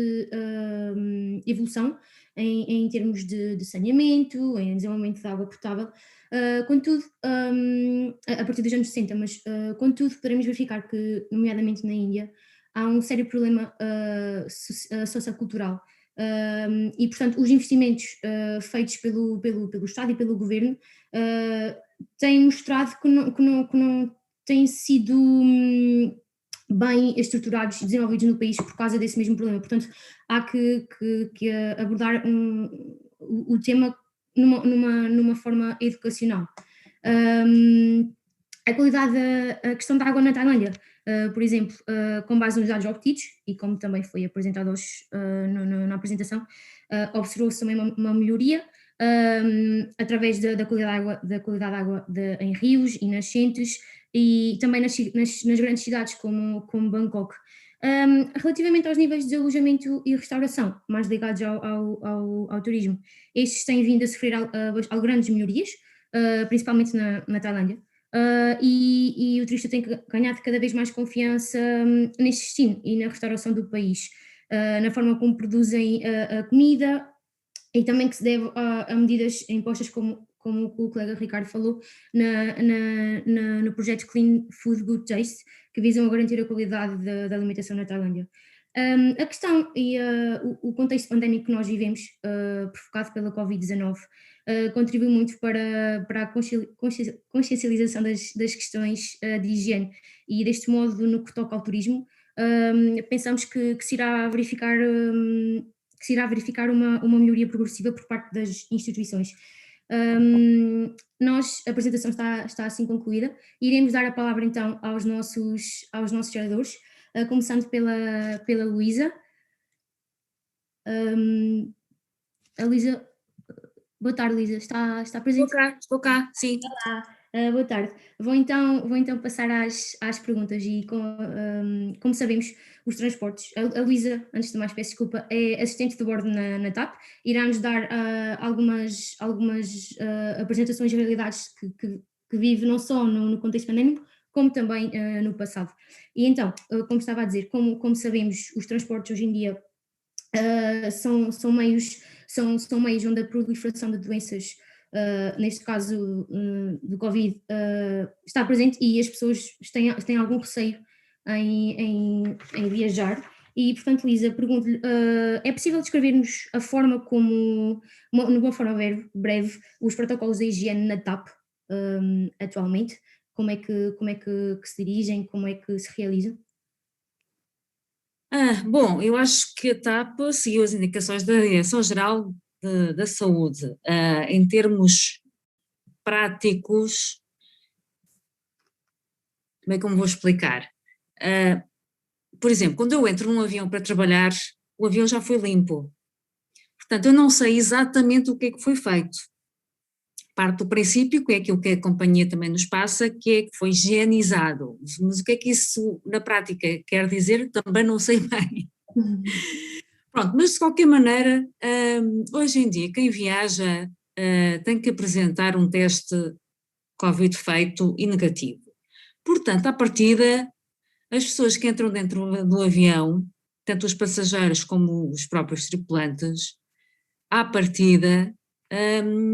evolução em termos de saneamento, em desenvolvimento de água potável, contudo, a partir dos anos 60, mas contudo poderemos verificar que, nomeadamente na Índia, há um sério problema sociocultural. E, portanto, os investimentos feitos pelo Estado e pelo Governo têm mostrado que não têm sido bem estruturados e desenvolvidos no país por causa desse mesmo problema. Portanto, há que abordar o tema numa forma educacional. A questão da água na Tailândia, por exemplo, com base nos dados obtidos, e como também foi apresentado na apresentação, observou-se também uma melhoria através da qualidade da água em rios e nascentes, e também nas grandes cidades como Bangkok. Relativamente aos níveis de alojamento e restauração, mais ligados ao turismo, estes têm vindo a sofrer grandes melhorias, principalmente na Tailândia. E o turista tem ganhado cada vez mais confiança neste destino e na restauração do país, na forma como produzem a comida, e também que se deve a medidas impostas, como o colega Ricardo falou, no projeto Clean Food Good Taste, que visam a garantir a qualidade da alimentação na Tailândia. A questão e o contexto pandémico que nós vivemos, provocado pela Covid-19, contribuiu muito para a consciencialização das questões de higiene, e deste modo, no que toca ao turismo, pensamos que se irá verificar uma melhoria progressiva por parte das instituições. A apresentação está assim concluída, e iremos dar a palavra então aos nossos oradores, começando pela Luísa. A Luísa, boa tarde, Luísa, está presente? Estou cá, sim. Olá, boa tarde. Vou então passar às perguntas, e como sabemos, os transportes. A Luísa, antes de mais, peço desculpa, é assistente de bordo na TAP, irá-nos dar algumas apresentações de realidades que vive não só no contexto pandémico, como também no passado. E então, como estava a dizer, como sabemos, os transportes hoje em dia são meios onde a proliferação de doenças, neste caso do Covid, está presente, e as pessoas têm algum receio em viajar. E, portanto, Luísa, pergunto-lhe, é possível descrever-nos a forma como, numa forma breve, os protocolos de higiene na TAP atualmente? Como é que se dirigem, como é que se realizam? Bom, eu acho que a TAP seguiu as indicações da Direção-Geral da Saúde. Em termos práticos, como é que eu me vou explicar? Por exemplo, quando eu entro num avião para trabalhar, o avião já foi limpo. Portanto, eu não sei exatamente o que é que foi feito. Parte do princípio, que é aquilo que a companhia também nos passa, que é que foi higienizado. Mas o que é que isso na prática quer dizer, também não sei bem. Pronto, mas de qualquer maneira, hoje em dia quem viaja tem que apresentar um teste Covid feito e negativo. Portanto, à partida, as pessoas que entram dentro do avião, tanto os passageiros como os próprios tripulantes, à partida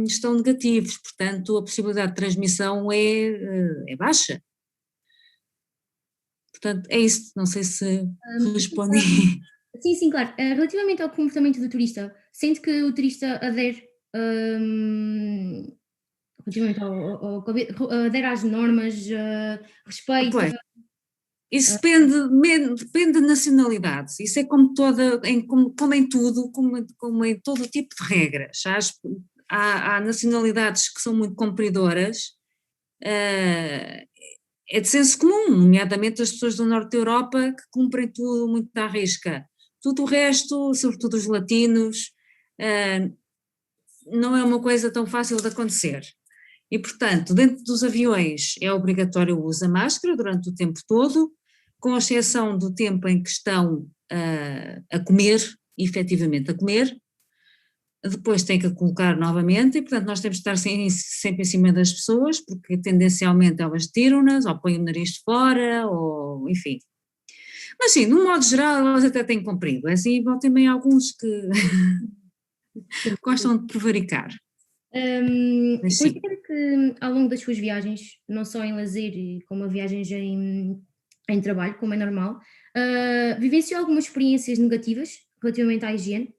estão negativos, portanto a possibilidade de transmissão é baixa. Portanto, é isso, não sei se respondi. Sim, claro. Relativamente ao comportamento do turista, sente que o turista adere relativamente adere às normas, respeito. Pois. Isso depende de nacionalidades. Isso é como como em tudo, como em todo tipo de regras. Há nacionalidades que são muito cumpridoras, é de senso comum, nomeadamente as pessoas do norte da Europa, que cumprem tudo muito à risca. Tudo o resto, sobretudo os latinos, não é uma coisa tão fácil de acontecer. E, portanto, dentro dos aviões é obrigatório o uso da máscara durante o tempo todo, com exceção do tempo em que estão a comer, efetivamente a comer. Depois tem que a colocar novamente e, portanto, nós temos que estar sempre em cima das pessoas, porque tendencialmente elas tiram-nas, ou põem o nariz de fora, ou enfim. Mas sim, no modo geral, elas até têm cumprido. É assim, vão também alguns que gostam de prevaricar. Considero que ao longo das suas viagens, não só em lazer, como viagens em trabalho, como é normal, vivenciou algumas experiências negativas relativamente à higiene?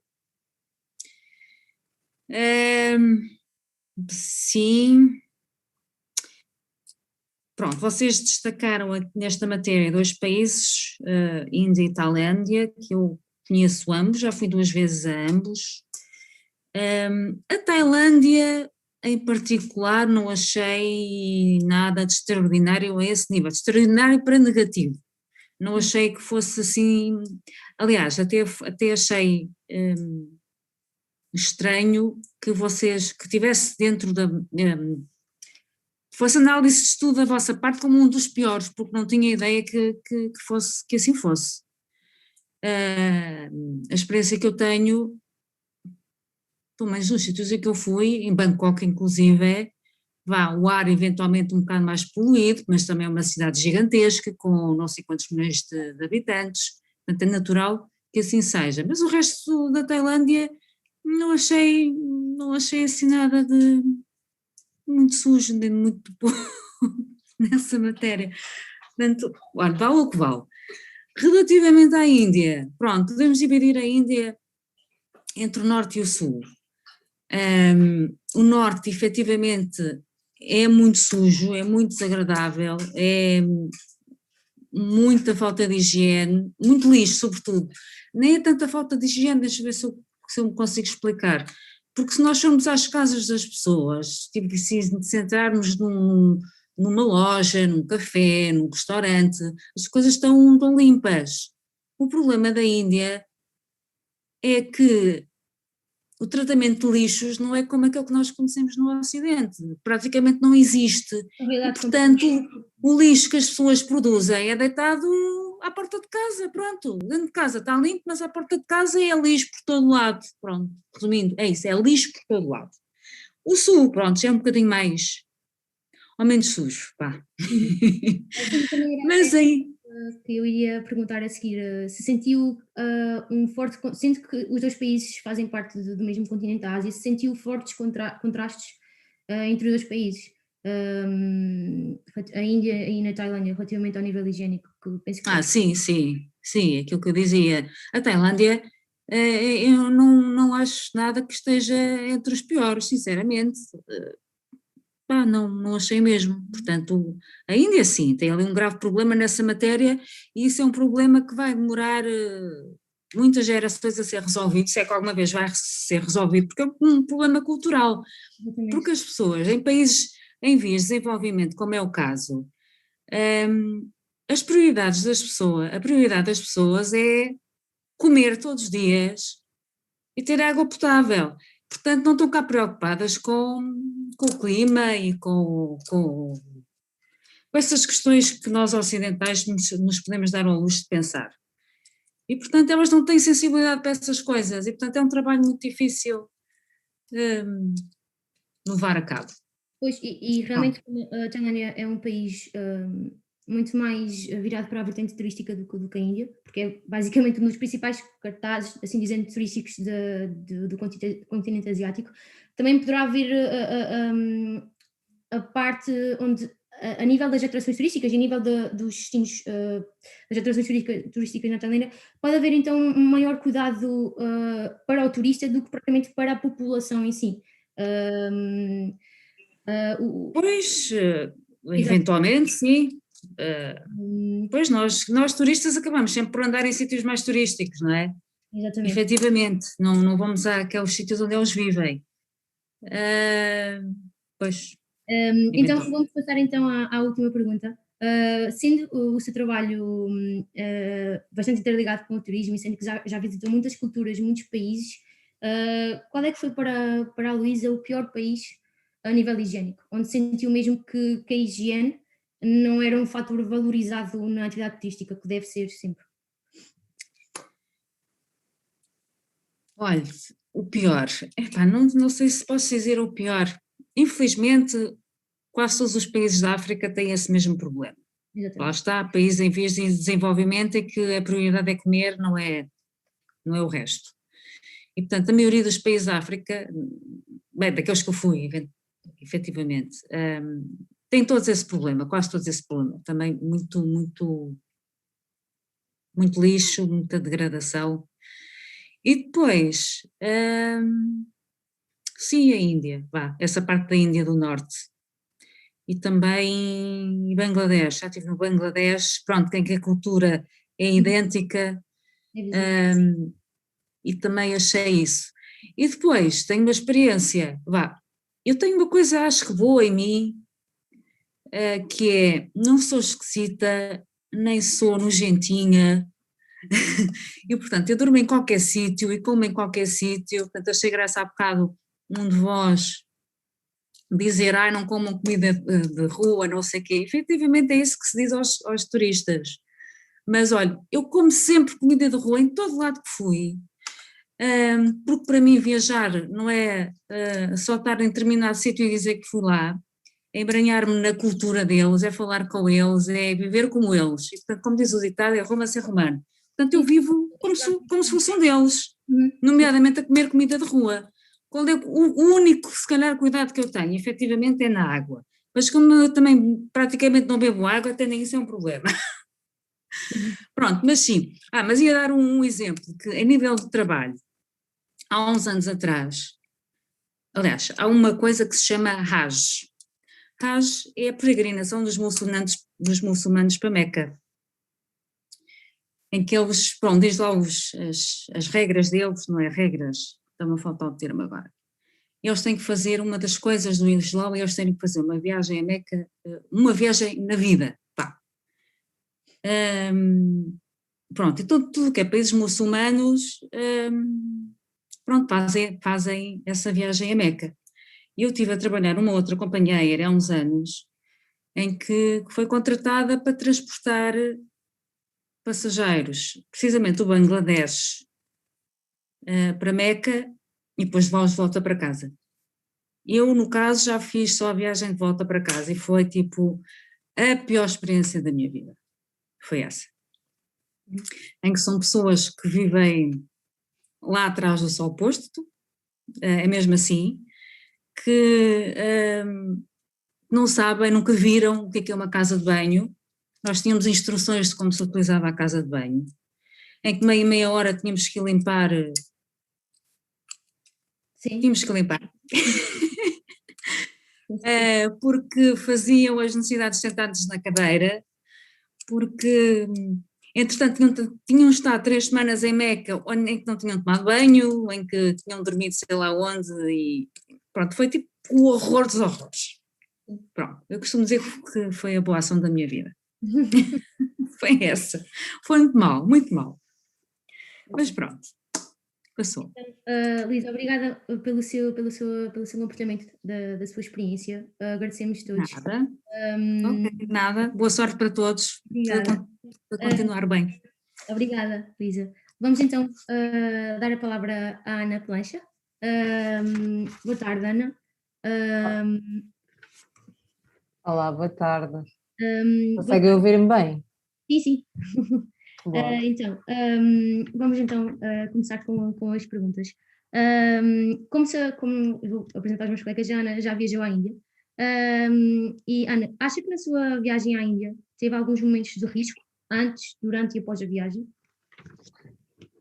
Sim. Pronto, vocês destacaram nesta matéria 2 países, Índia e Tailândia, que eu conheço ambos, já fui 2 vezes a ambos. A Tailândia, em particular, não achei nada de extraordinário a esse nível, de extraordinário para negativo. Não achei que fosse assim, aliás, até achei estranho que tivesse dentro fosse análise de estudo da vossa parte como um dos piores, porque não tinha ideia que assim fosse. A experiência que eu tenho, pelo menos nos sítios em que eu fui, em Bangkok inclusive, o ar eventualmente um bocado mais poluído, mas também é uma cidade gigantesca, com não sei quantos milhões de habitantes, portanto é natural que assim seja. Mas o resto da Tailândia não achei assim nada de muito sujo, nem muito pouco nessa matéria. Portanto, vale o que vale. Relativamente à Índia, pronto, podemos dividir a Índia entre o norte e o sul. O norte, efetivamente, é muito sujo, é muito desagradável, é muita falta de higiene, muito lixo, sobretudo. Nem é tanta falta de higiene, deixa eu ver se eu me consigo explicar. Porque se nós formos às casas das pessoas, tipo, se entrarmos numa loja, num café, num restaurante, as coisas estão limpas. O problema da Índia é que o tratamento de lixos não é como aquele que nós conhecemos no Ocidente, praticamente não existe. E, portanto, o lixo que as pessoas produzem é deitado à porta de casa, pronto. Dentro de casa está limpo, mas à porta de casa é lixo por todo lado, pronto. Resumindo, é isso, é lixo por todo lado. O sul, pronto, já é um bocadinho mais, ou menos sujo, pá. Mas aí... Que eu ia perguntar a seguir, se sentiu sinto que os 2 países fazem parte do mesmo continente, a Ásia, se sentiu fortes contrastes entre os 2 países, a Índia e na Tailândia, relativamente ao nível higiênico, que penso que... Sim, aquilo que eu dizia. A Tailândia, eu não acho nada que esteja entre os piores, sinceramente. Não achei mesmo. Portanto, a Índia sim, tem ali um grave problema nessa matéria e isso é um problema que vai demorar muitas gerações a ser resolvido, se é que alguma vez vai ser resolvido, porque é um problema cultural. Exatamente. Porque as pessoas em países em vias de desenvolvimento, como é o caso, a prioridade das pessoas é comer todos os dias e ter água potável. Portanto, não estão cá preocupadas com o clima e com essas questões que nós ocidentais nos podemos dar ao luxo de pensar. E, portanto, elas não têm sensibilidade para essas coisas e, portanto, é um trabalho muito difícil levar a cabo. Pois, e realmente a Tailândia é um país muito mais virado para a vertente turística do que a Índia, porque é basicamente um dos principais cartazes, assim dizendo, turísticos do continente asiático. Também poderá vir a parte onde, a nível das atrações turísticas e a nível dos destinos das atrações turísticas na Tailândia, pode haver então um maior cuidado para o turista do que propriamente para a população em si. Pois, eventualmente, sim. Pois nós turistas acabamos sempre por andar em sítios mais turísticos, não é? Exatamente. Efetivamente, não vamos àqueles sítios onde eles vivem. Pois. Então vamos passar então à última pergunta. Sendo o seu trabalho bastante interligado com o turismo e sendo que já visitou muitas culturas, muitos países, qual é que foi para a Luísa o pior país a nível higiênico? Onde sentiu mesmo que a higiene não era um fator valorizado na atividade turística, que deve ser sempre? Olha, o pior, não sei se posso dizer o pior. Infelizmente, quase todos os países da África têm esse mesmo problema. Exatamente. Lá está, países em vias de desenvolvimento em que a prioridade é comer, não é o resto. E, portanto, a maioria dos países da África, bem, daqueles que eu fui, efetivamente, têm todos esse problema, quase todos esse problema. Também muito lixo, muita degradação. E depois, sim, a Índia, essa parte da Índia do Norte. E também Bangladesh, já estive no Bangladesh, pronto, em que a cultura é idêntica, e também achei isso. E depois, tenho uma experiência, eu tenho uma coisa acho que boa em mim, que é, não sou esquisita, nem sou nojentinha, e portanto, eu durmo em qualquer sítio e como em qualquer sítio, portanto, achei graça há bocado um de vós dizer, não comam comida de rua, não sei o quê. Efetivamente é isso que se diz aos turistas. Mas olha, eu como sempre comida de rua em todo lado que fui, porque para mim viajar não é só estar em determinado sítio e dizer que fui lá, é embranhar-me na cultura deles, é falar com eles, é viver como eles. E, portanto, como diz o ditado, é Roma ser romano. Portanto, eu vivo como se fosse um deles, nomeadamente a comer comida de rua. Qual é o único, se calhar, cuidado que eu tenho, efetivamente, é na água. Mas como eu também praticamente não bebo água, até nem isso é um problema. Pronto, mas sim. Mas ia dar um exemplo, que a nível de trabalho, há uns anos atrás, aliás, há uma coisa que se chama Hajj. Hajj é a peregrinação dos muçulmanos para Meca, em que eles, pronto, desde logo as regras deles, não é regras, está-me a faltar o termo agora. Eles têm que fazer uma das coisas do Islão, eles têm que fazer uma viagem a Meca, uma viagem na vida, pronto, então tudo que é países muçulmanos, pronto, fazem essa viagem a Meca. E eu estive a trabalhar numa outra companhia aérea há uns anos, em que foi contratada para transportar passageiros, precisamente do Bangladesh para Meca e depois de volta para casa. Eu, no caso, já fiz só a viagem de volta para casa e foi tipo a pior experiência da minha vida. Foi essa. Em que são pessoas que vivem lá atrás do sol posto, é mesmo assim, que não sabem, nunca viram o que é uma casa de banho. Nós tínhamos instruções de como se utilizava a casa de banho, em que meia hora tínhamos que limpar. Sim. Tínhamos que limpar. Porque faziam as necessidades sentados na cadeira, porque, entretanto, tinham estado 3 semanas em Meca, em que não tinham tomado banho, em que tinham dormido sei lá onde, e pronto, foi tipo o horror dos horrores. Pronto, eu costumo dizer que foi a boa ação da minha vida. Foi essa. Foi muito mal, muito mal. Mas pronto, passou. Então, Luísa, obrigada pelo seu comportamento da sua experiência. Agradecemos todos. Nada. Nada. Boa sorte para todos. Obrigada. Para continuar bem. Obrigada, Luísa. Vamos então dar a palavra à Ana Plancha. Boa tarde, Ana. Olá, boa tarde. Consegue ouvir-me bem? Sim. Então, vamos então começar com as perguntas. Como eu vou apresentar os meus colegas, a Ana já viajou à Índia. E Ana, acha que na sua viagem à Índia teve alguns momentos de risco, antes, durante e após a viagem?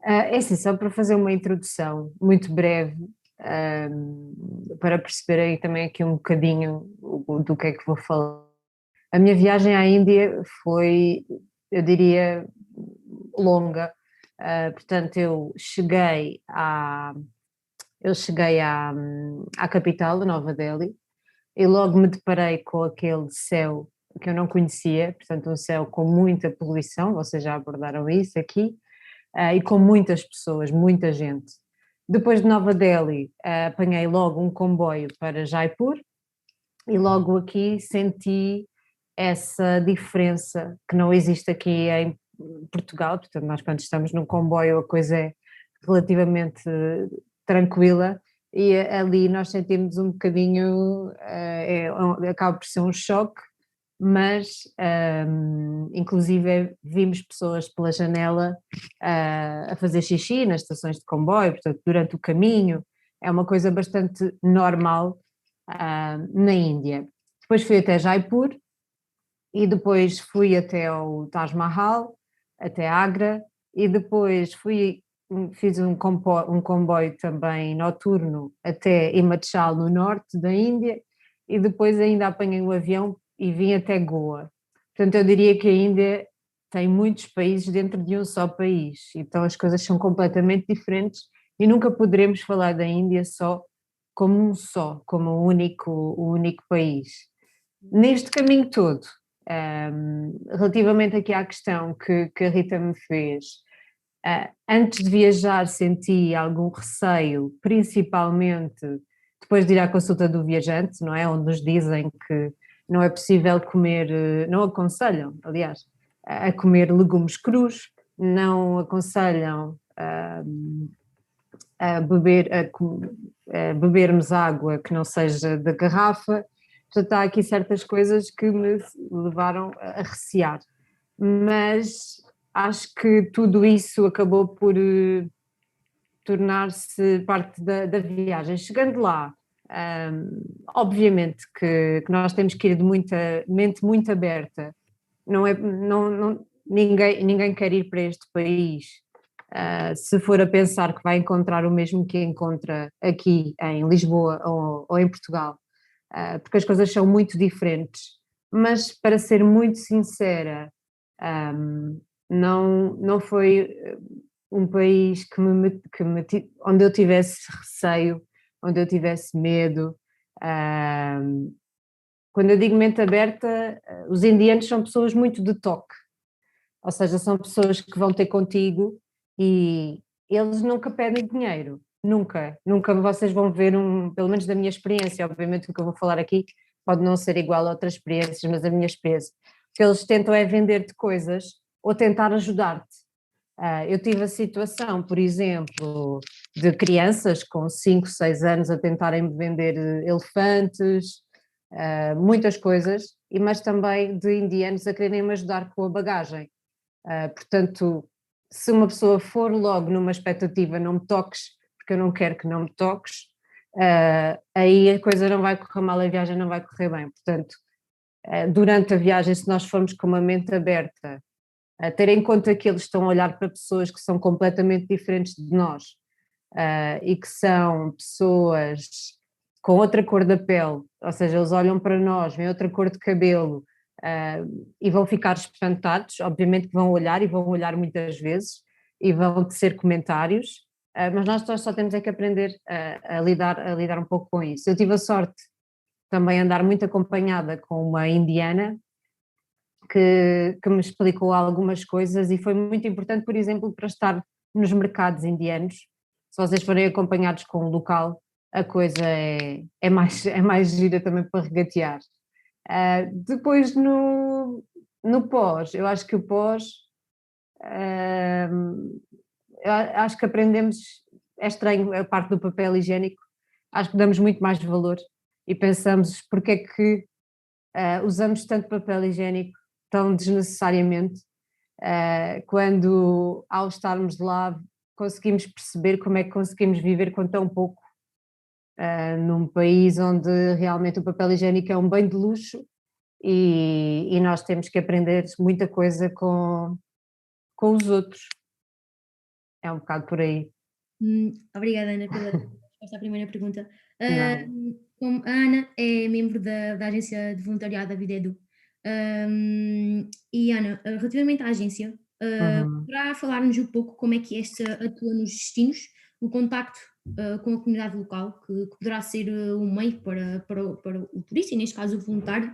É assim, só para fazer uma introdução muito breve, para perceberem também aqui um bocadinho do que é que vou falar. A minha viagem à Índia foi, eu diria, longa. Portanto, eu cheguei à capital, Nova Delhi, e logo me deparei com aquele céu que eu não conhecia, portanto um céu com muita poluição, vocês já abordaram isso aqui, e com muitas pessoas, muita gente. Depois de Nova Delhi, apanhei logo um comboio para Jaipur, e logo aqui senti essa diferença que não existe aqui em Portugal. Portanto, nós quando estamos num comboio a coisa é relativamente tranquila, e ali nós sentimos um bocadinho, acaba por ser um choque, mas inclusive vimos pessoas pela janela a fazer xixi nas estações de comboio, portanto durante o caminho, é uma coisa bastante normal na Índia. Depois fui até Jaipur, e depois fui até ao Taj Mahal, até Agra, e depois fiz um comboio também noturno até Himachal, no norte da Índia, e depois ainda apanhei o avião e vim até Goa. Portanto, eu diria que a Índia tem muitos países dentro de um só país, então as coisas são completamente diferentes e nunca poderemos falar da Índia como um único país. Neste caminho todo, relativamente aqui à questão que a Rita me fez, antes de viajar senti algum receio, principalmente depois de ir à consulta do viajante, não é? Onde nos dizem que não é possível comer, não aconselham, aliás, a comer legumes crus, não aconselham a bebermos água que não seja da garrafa. Portanto, há aqui certas coisas que me levaram a recear, mas acho que tudo isso acabou por tornar-se parte da viagem. Chegando lá, obviamente que nós temos que ir de mente muito aberta, ninguém quer ir para este país se for a pensar que vai encontrar o mesmo que encontra aqui em Lisboa ou em Portugal. Porque as coisas são muito diferentes, mas para ser muito sincera, não foi um país onde eu tivesse receio, onde eu tivesse medo. Quando eu digo mente aberta, os indianos são pessoas muito de toque, ou seja, são pessoas que vão ter contigo e eles nunca pedem dinheiro. Nunca vocês vão ver pelo menos da minha experiência, obviamente o que eu vou falar aqui pode não ser igual a outras experiências, mas a minha experiência, o que eles tentam é vender-te coisas ou tentar ajudar-te. Eu tive a situação, por exemplo, de crianças com 5, 6 anos a tentarem vender elefantes, muitas coisas, mas também de indianos a quererem me ajudar com a bagagem. Portanto, se uma pessoa for logo numa expectativa não me toques, porque eu não quero que não me toques, aí a coisa não vai correr mal, a viagem não vai correr bem. Portanto, durante a viagem, se nós formos com uma mente aberta, a ter em conta que eles estão a olhar para pessoas que são completamente diferentes de nós e que são pessoas com outra cor da pele, ou seja, eles olham para nós, veem outra cor de cabelo e vão ficar espantados, obviamente que vão olhar e vão olhar muitas vezes e vão tecer comentários, mas nós só temos é que aprender a lidar um pouco com isso. Eu tive a sorte também de andar muito acompanhada com uma indiana que me explicou algumas coisas e foi muito importante, por exemplo, para estar nos mercados indianos. Se vocês forem acompanhados com um local, a coisa é mais gira também para regatear. Depois no pós, eu acho que o pós, acho que aprendemos, é estranho a parte do papel higiênico, acho que damos muito mais valor e pensamos porque é que usamos tanto papel higiênico tão desnecessariamente, quando ao estarmos lá conseguimos perceber como é que conseguimos viver com tão pouco num país onde realmente o papel higiênico é um bem de luxo e nós temos que aprender muita coisa com os outros. É um bocado por aí. Obrigada, Ana, pela resposta à primeira pergunta. Não. Como a Ana é membro da agência de voluntariado da Vida Edu. E Ana, relativamente à agência, poderá falar-nos um pouco como é que esta atua nos destinos, o contacto com a comunidade local, que poderá ser um meio para o turista, e neste caso o voluntário,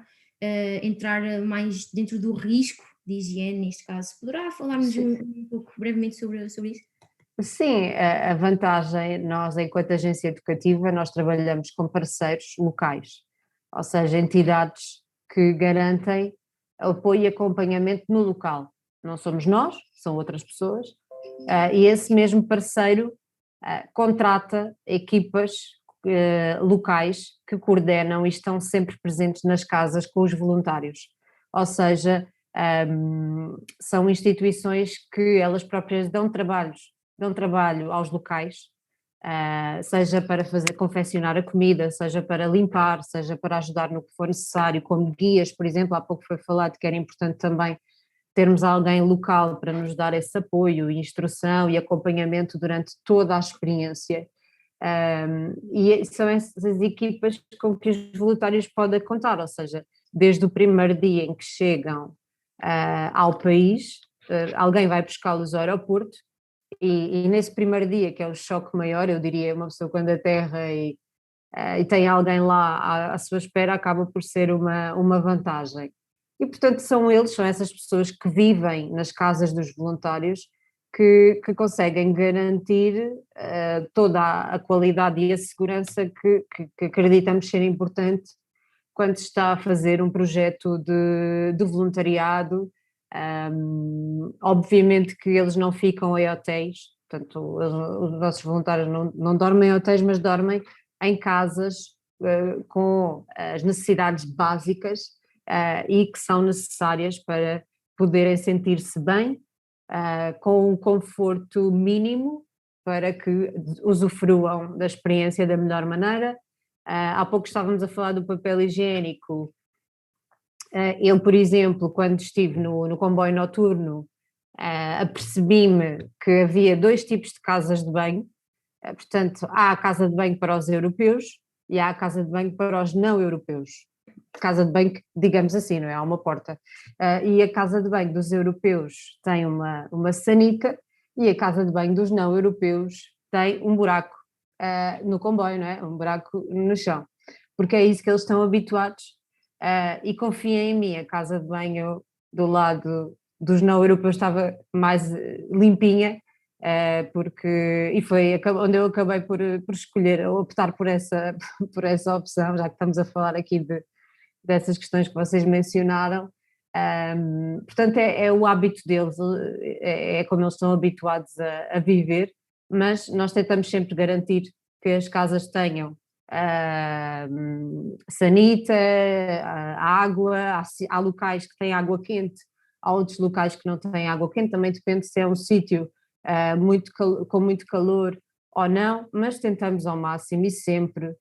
entrar mais dentro do risco de higiene, neste caso. Poderá falar-nos um pouco brevemente sobre isso? Sim, a vantagem, nós enquanto agência educativa, nós trabalhamos com parceiros locais, ou seja, entidades que garantem apoio e acompanhamento no local. Não somos nós, são outras pessoas, e esse mesmo parceiro contrata equipas locais que coordenam e estão sempre presentes nas casas com os voluntários, ou seja, são instituições que elas próprias dão trabalho aos locais, seja para confeccionar a comida, seja para limpar, seja para ajudar no que for necessário, como guias, por exemplo. Há pouco foi falado que era importante também termos alguém local para nos dar esse apoio, instrução e acompanhamento durante toda a experiência. E são essas equipas com que os voluntários podem contar, ou seja, desde o primeiro dia em que chegam ao país, alguém vai buscá-los ao aeroporto, e nesse primeiro dia, que é o choque maior, eu diria, uma pessoa quando aterra e tem alguém lá à sua espera, acaba por ser uma vantagem. E portanto são essas pessoas que vivem nas casas dos voluntários que conseguem garantir toda a qualidade e a segurança que acreditamos ser importante quando se está a fazer um projeto de voluntariado. Obviamente que eles não ficam em hotéis, portanto os nossos voluntários não dormem em hotéis, mas dormem em casas com as necessidades básicas e que são necessárias para poderem sentir-se bem, com um conforto mínimo para que usufruam da experiência da melhor maneira. Há pouco estávamos a falar do papel higiênico. Eu, por exemplo, quando estive no comboio noturno, apercebi-me que havia 2 tipos de casas de banho. Portanto, há a casa de banho para os europeus e há a casa de banho para os não europeus. Casa de banho, digamos assim, não é? Há uma porta. E a casa de banho dos europeus tem uma sanita e a casa de banho dos não europeus tem um buraco no comboio, não é? Um buraco no chão. Porque é isso que eles estão habituados. E confiem em mim, a casa de banho do lado dos não europeus estava mais limpinha, e foi onde eu acabei por optar por essa opção, já que estamos a falar aqui dessas questões que vocês mencionaram. Portanto é o hábito deles, é como eles estão habituados a viver, mas nós tentamos sempre garantir que as casas tenham sanita, água, há locais que têm água quente, há outros locais que não têm água quente, também depende se é um sítio com muito calor ou não, mas tentamos ao máximo e sempre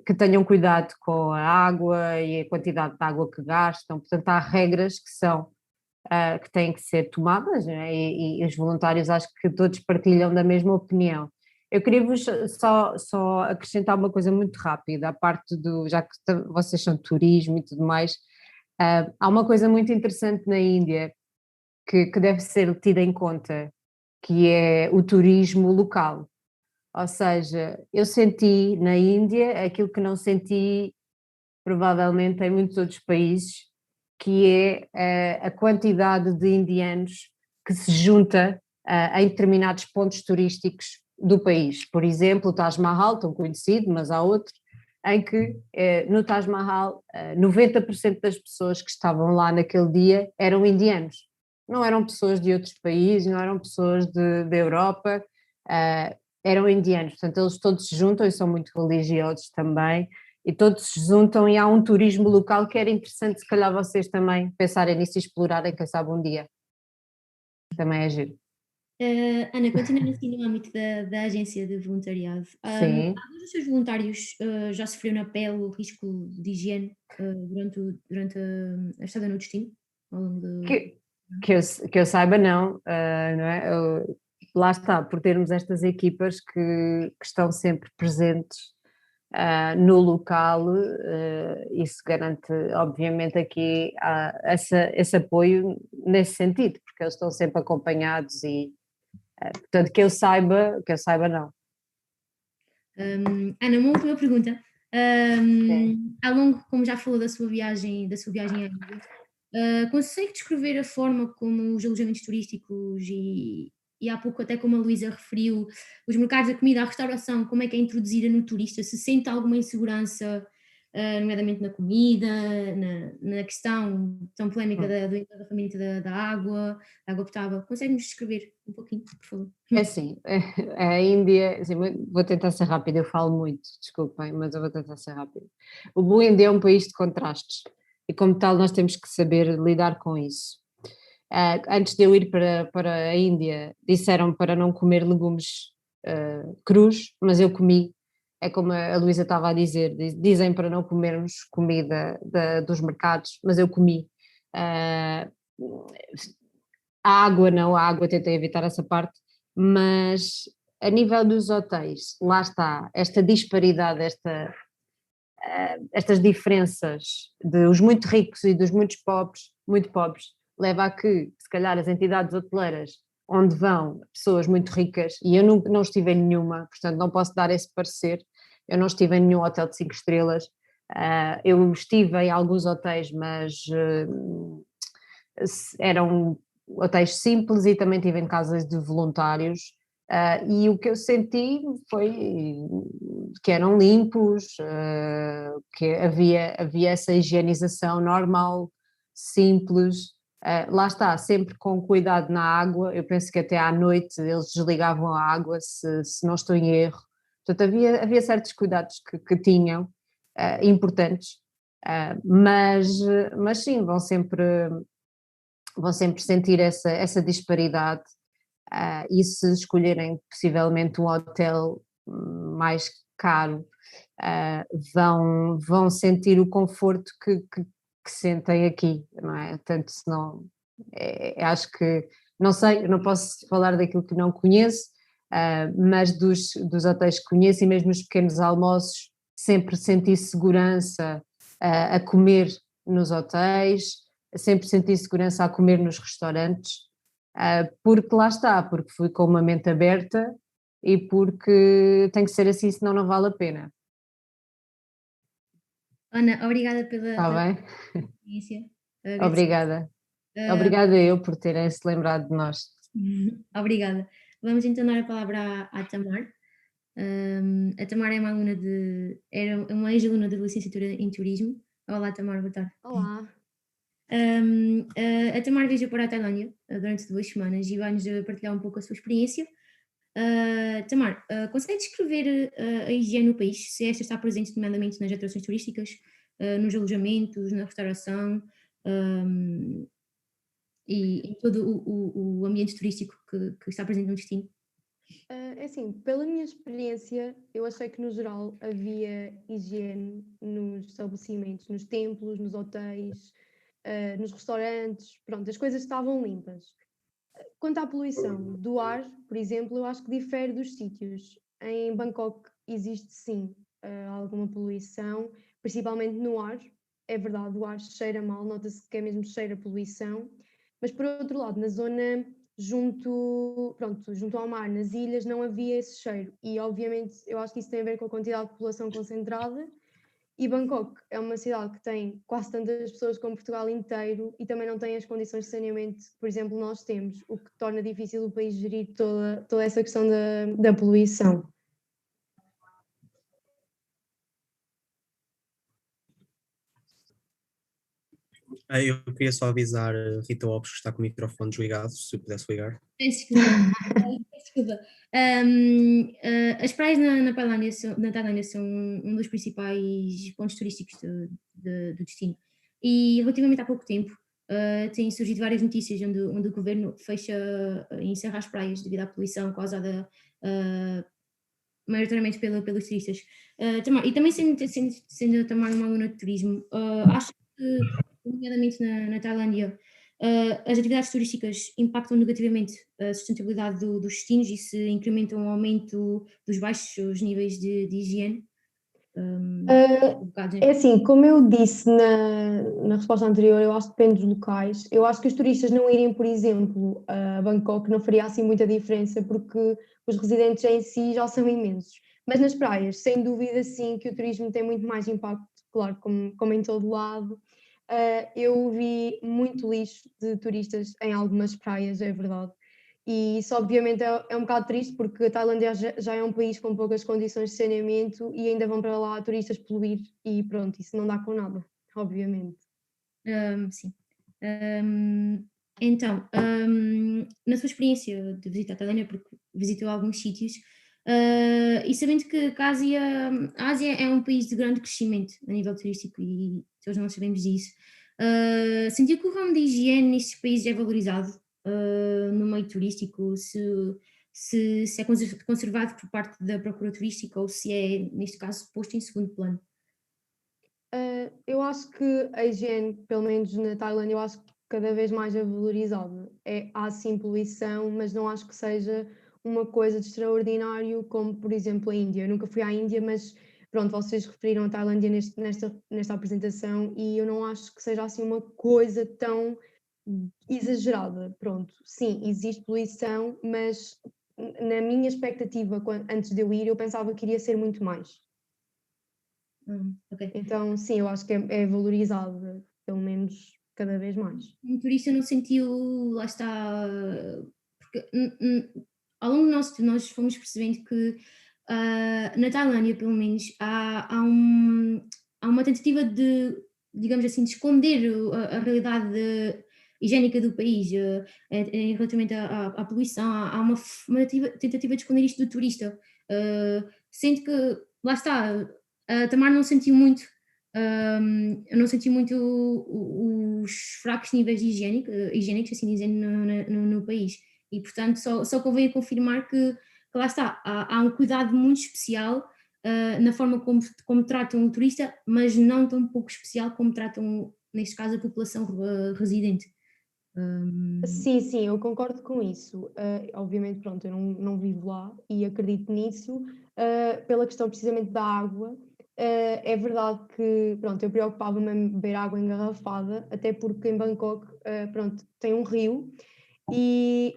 que tenham cuidado com a água e a quantidade de água que gastam. Portanto, há regras que têm que ser tomadas, né? E os voluntários acho que todos partilham da mesma opinião. Eu queria-vos só acrescentar uma coisa muito rápida, à parte já que vocês são de turismo e tudo mais. Há uma coisa muito interessante na Índia que deve ser tida em conta, que é o turismo local. Ou seja, eu senti na Índia aquilo que não senti provavelmente em muitos outros países, que é a quantidade de indianos que se junta em determinados pontos turísticos do país. Por exemplo, o Taj Mahal, tão conhecido, mas há outro, em que no Taj Mahal 90% das pessoas que estavam lá naquele dia eram indianos. Não eram pessoas de outros países, não eram pessoas da Europa, eram indianos. Portanto, eles todos se juntam e são muito religiosos também, e todos se juntam e há um turismo local que era interessante, se calhar vocês também pensarem nisso e explorarem, quem sabe um dia. Também é giro. Ana, continuando assim no âmbito da agência de voluntariado, Sim. alguns dos seus voluntários já sofreram na pele o risco de higiene durante a estada no destino? Ao longo Que eu saiba não, não é? lá está, por termos estas equipas que estão sempre presentes no local, isso garante, obviamente, aqui esse apoio nesse sentido, porque eles estão sempre acompanhados e, portanto, que eu saiba não. Ana, uma última pergunta. Ao longo, como já falou da sua viagem à Índia, consegue descrever a forma como os alojamentos turísticos e há pouco até como a Luísa referiu, os mercados da comida, a restauração, como é que é introduzida no turista? Se sente alguma insegurança, nomeadamente na comida, na questão tão polémica da família da água potável? Consegue-nos descrever um pouquinho, por favor? É assim, a Índia, assim, vou tentar ser rápida, eu falo muito, desculpem, mas eu vou tentar ser rápida. A Índia é um país de contrastes e como tal nós temos que saber lidar com isso. Antes de eu ir para a Índia, disseram para não comer legumes crus, mas eu comi. É como a Luísa estava a dizer, dizem para não comermos comida dos mercados, mas eu comi. A água tentei evitar essa parte, mas a nível dos hotéis, lá está, esta disparidade, estas diferenças dos muito ricos e dos muito pobres, leva a que, se calhar, as entidades hoteleiras onde vão pessoas muito ricas, e eu não estive em nenhuma, portanto não posso dar esse parecer, eu não estive em nenhum hotel de 5 estrelas, eu estive em alguns hotéis, mas eram hotéis simples e também estive em casas de voluntários, e o que eu senti foi que eram limpos, que havia essa higienização normal, simples. Lá está, sempre com cuidado na água, eu penso que até à noite eles desligavam a água, se não estou em erro, portanto havia certos cuidados que tinham, importantes, mas sim, vão sempre sentir essa disparidade, e se escolherem possivelmente um hotel mais caro, vão sentir o conforto que sentem aqui, não é? Tanto se não, acho que, não sei, não posso falar daquilo que não conheço, mas dos hotéis que conheço e mesmo os pequenos almoços, sempre senti segurança a comer nos hotéis, sempre senti segurança a comer nos restaurantes, porque lá está, porque fui com uma mente aberta e porque tem que ser assim, senão não vale a pena. Ana, obrigada pela experiência. Obrigada. Obrigada eu por terem se lembrado de nós. Obrigada. Vamos então dar a palavra à Tamar. A Tamar é era uma ex-aluna de licenciatura em turismo. Olá, Tamar, boa tarde. Olá. A Tamar viajou para a Tailândia durante 2 semanas e vai-nos partilhar um pouco a sua experiência. Tamar, consegue descrever a higiene no país, se esta está presente nomeadamente nas atrações turísticas, nos alojamentos, na restauração e em todo o ambiente turístico que está presente no destino? Assim, pela minha experiência, eu achei que no geral havia higiene nos estabelecimentos, nos templos, nos hotéis, nos restaurantes, pronto, as coisas estavam limpas. Quanto à poluição do ar, por exemplo, eu acho que difere dos sítios. Em Bangkok existe sim alguma poluição, principalmente no ar. É verdade, o ar cheira mal, nota-se que é mesmo cheira a poluição, mas por outro lado, na zona junto ao mar, nas ilhas, não havia esse cheiro. E obviamente eu acho que isso tem a ver com a quantidade de população concentrada. E Bangkok é uma cidade que tem quase tantas pessoas como Portugal inteiro e também não tem as condições de saneamento que, por exemplo, nós temos, o que torna difícil o país gerir toda essa questão da poluição. Eu queria só avisar a Rita Lopes que está com o microfone desligado, se eu pudesse ligar. Desculpa. As praias na Tailândia são um dos principais pontos turísticos do destino. E relativamente há pouco tempo têm surgido várias notícias onde o governo encerra as praias devido à poluição causada maioritariamente pelos turistas. E também sendo também uma aluna de turismo, acho que, nomeadamente na Tailândia, as atividades turísticas impactam negativamente a sustentabilidade dos destinos e se incrementam o aumento dos baixos níveis de higiene? É assim, como eu disse na resposta anterior, eu acho que depende dos locais. Eu acho que os turistas não irem, por exemplo, a Bangkok não faria assim muita diferença, porque os residentes em si já são imensos. Mas nas praias, sem dúvida sim que o turismo tem muito mais impacto, claro, como em todo lado. Eu vi muito lixo de turistas em algumas praias, é verdade. E isso obviamente é um bocado triste, porque a Tailândia já é um país com poucas condições de saneamento e ainda vão para lá turistas poluir e pronto, isso não dá com nada, obviamente. Sim. Então, na sua experiência de visita à Tailândia, porque visitou alguns sítios, e sabendo que a Ásia é um país de grande crescimento a nível turístico e todos nós sabemos disso, sentiu que o ramo de higiene nestes países é valorizado no meio turístico, se é conservado por parte da procura turística ou se é, neste caso, posto em segundo plano? Eu acho que a higiene, pelo menos na Tailândia, eu acho que cada vez mais é valorizada. Há sim poluição, mas não acho que seja uma coisa de extraordinário como, por exemplo, a Índia. Eu nunca fui à Índia, mas pronto, vocês referiram a Tailândia nesta apresentação e eu não acho que seja assim uma coisa tão exagerada. Pronto, sim, existe poluição, mas na minha expectativa, antes de eu ir, eu pensava que iria ser muito mais. Okay. Então, sim, eu acho que é valorizado, pelo menos cada vez mais. Um turista não sentiu, lá está, porque ao longo nós fomos percebendo que na Tailândia, pelo menos, há uma tentativa de, digamos assim, de esconder a realidade higiênica do país relativamente à poluição. Há uma tentativa de esconder isto do turista, sendo que, lá está, a Tamar não sentiu muito. Eu não senti muito os fracos níveis higiênicos, assim dizendo, no país. E, portanto, só convém confirmar que lá está, há um cuidado muito especial na forma como tratam o turista, mas não tão pouco especial como tratam, neste caso, a população residente. Sim, eu concordo com isso. Obviamente, pronto, eu não vivo lá e acredito nisso, pela questão precisamente da água. É verdade que, pronto, eu preocupava-me em beber água engarrafada, até porque em Bangkok, pronto, tem um rio e,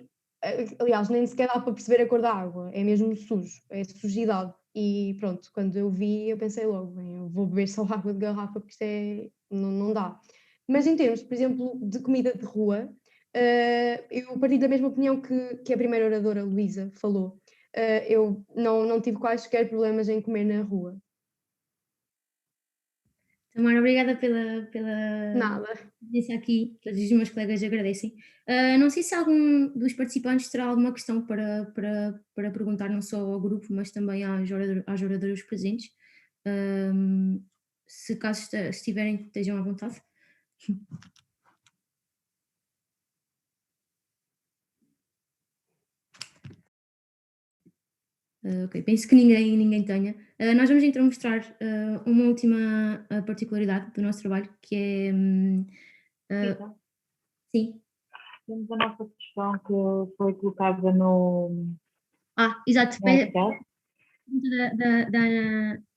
aliás, nem sequer dá para perceber a cor da água, é mesmo sujo, é sujidade. E pronto, quando eu vi, eu pensei logo, bem, eu vou beber só água de garrafa porque isto não dá. Mas em termos, por exemplo, de comida de rua, eu partilho da mesma opinião que a primeira oradora, Luísa, falou. Eu não tive quaisquer problemas em comer na rua. Tamara, obrigada pela presença aqui, todos os meus colegas agradecem. Não sei se algum dos participantes terá alguma questão para perguntar, não só ao grupo, mas também às oradoras presentes. Se caso estiverem, estejam à vontade. Ok, penso que ninguém tenha. Nós vamos então mostrar uma última particularidade do nosso trabalho, que é... Sim. Temos a nossa questão que foi colocada no... exato.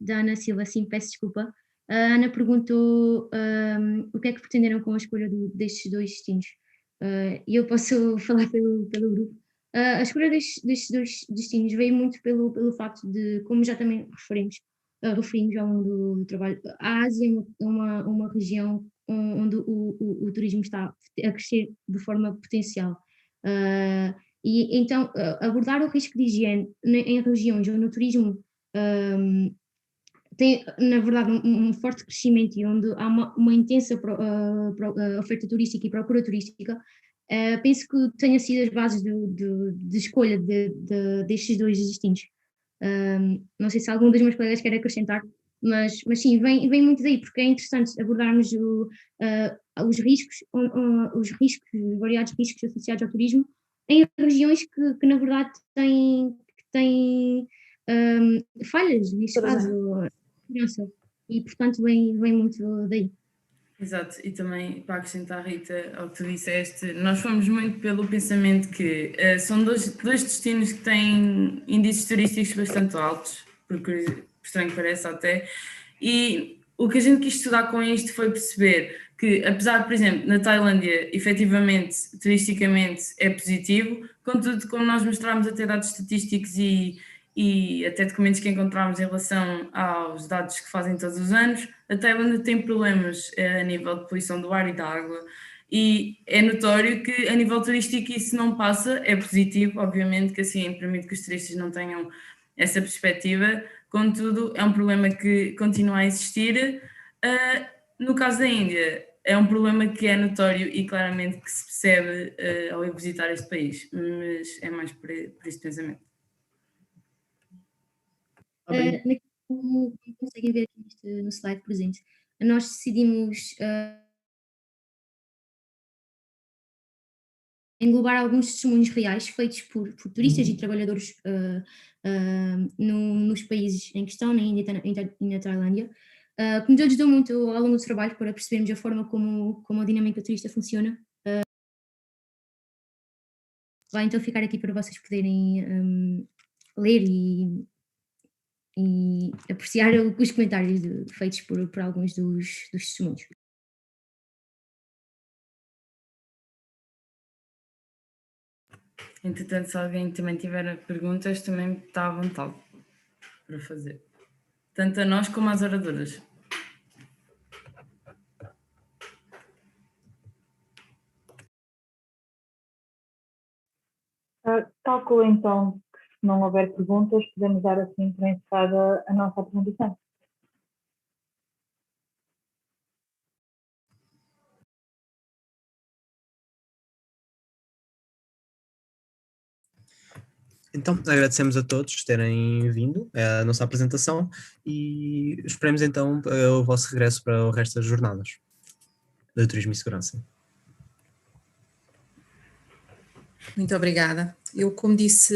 Da Ana Silva, sim, peço desculpa. A Ana perguntou o que é que pretenderam com a escolha destes dois destinos. E eu posso falar pelo grupo. A escolha destes dois destinos veio muito pelo facto de, como já também referimos ao longo do trabalho, a Ásia é uma região onde o turismo está a crescer de forma potencial. E então abordar o risco de higiene em regiões onde o turismo tem, na verdade, um forte crescimento e onde há uma intensa oferta turística e procura turística, penso que tenha sido as bases de escolha destes dois destinos. Não sei se algum dos meus colegas quer acrescentar, mas sim, vem muito daí, porque é interessante abordarmos os riscos, os variados riscos associados ao turismo em regiões que na verdade têm falhas, neste caso, e portanto vem muito daí. Exato, e também para acrescentar, Rita, ao que tu disseste, nós fomos muito pelo pensamento que são dois destinos que têm índices turísticos bastante altos, porque por estranho que pareça até, e o que a gente quis estudar com isto foi perceber que, apesar de, por exemplo, na Tailândia, efetivamente, turisticamente é positivo, contudo, como nós mostramos até dados estatísticos e até documentos que encontramos em relação aos dados que fazem todos os anos, a Tailândia tem problemas a nível de poluição do ar e da água, e é notório que a nível turístico isso não passa, é positivo, obviamente, que assim permite que os turistas não tenham essa perspectiva, contudo é um problema que continua a existir. No caso da Índia, é um problema que é notório e claramente que se percebe ao ir visitar este país, mas é mais por este pensamento. Como conseguem ver aqui no slide presente, nós decidimos englobar alguns testemunhos reais feitos por turistas e trabalhadores nos países em questão, na Índia e na Tailândia, que nos ajudou muito ao longo do trabalho para percebermos a forma como a dinâmica turista funciona. Vai então ficar aqui para vocês poderem ler e apreciar os comentários feitos por alguns dos testemunhos. Entretanto, se alguém também tiver perguntas, também está à vontade para fazer. Tanto a nós como às oradoras. Calculo então que, se não houver perguntas, podemos dar assim para encerrar a nossa apresentação. Então, agradecemos a todos terem vindo à nossa apresentação e esperemos então o vosso regresso para o resto das jornadas de Turismo e Segurança. Muito obrigada. Eu, como disse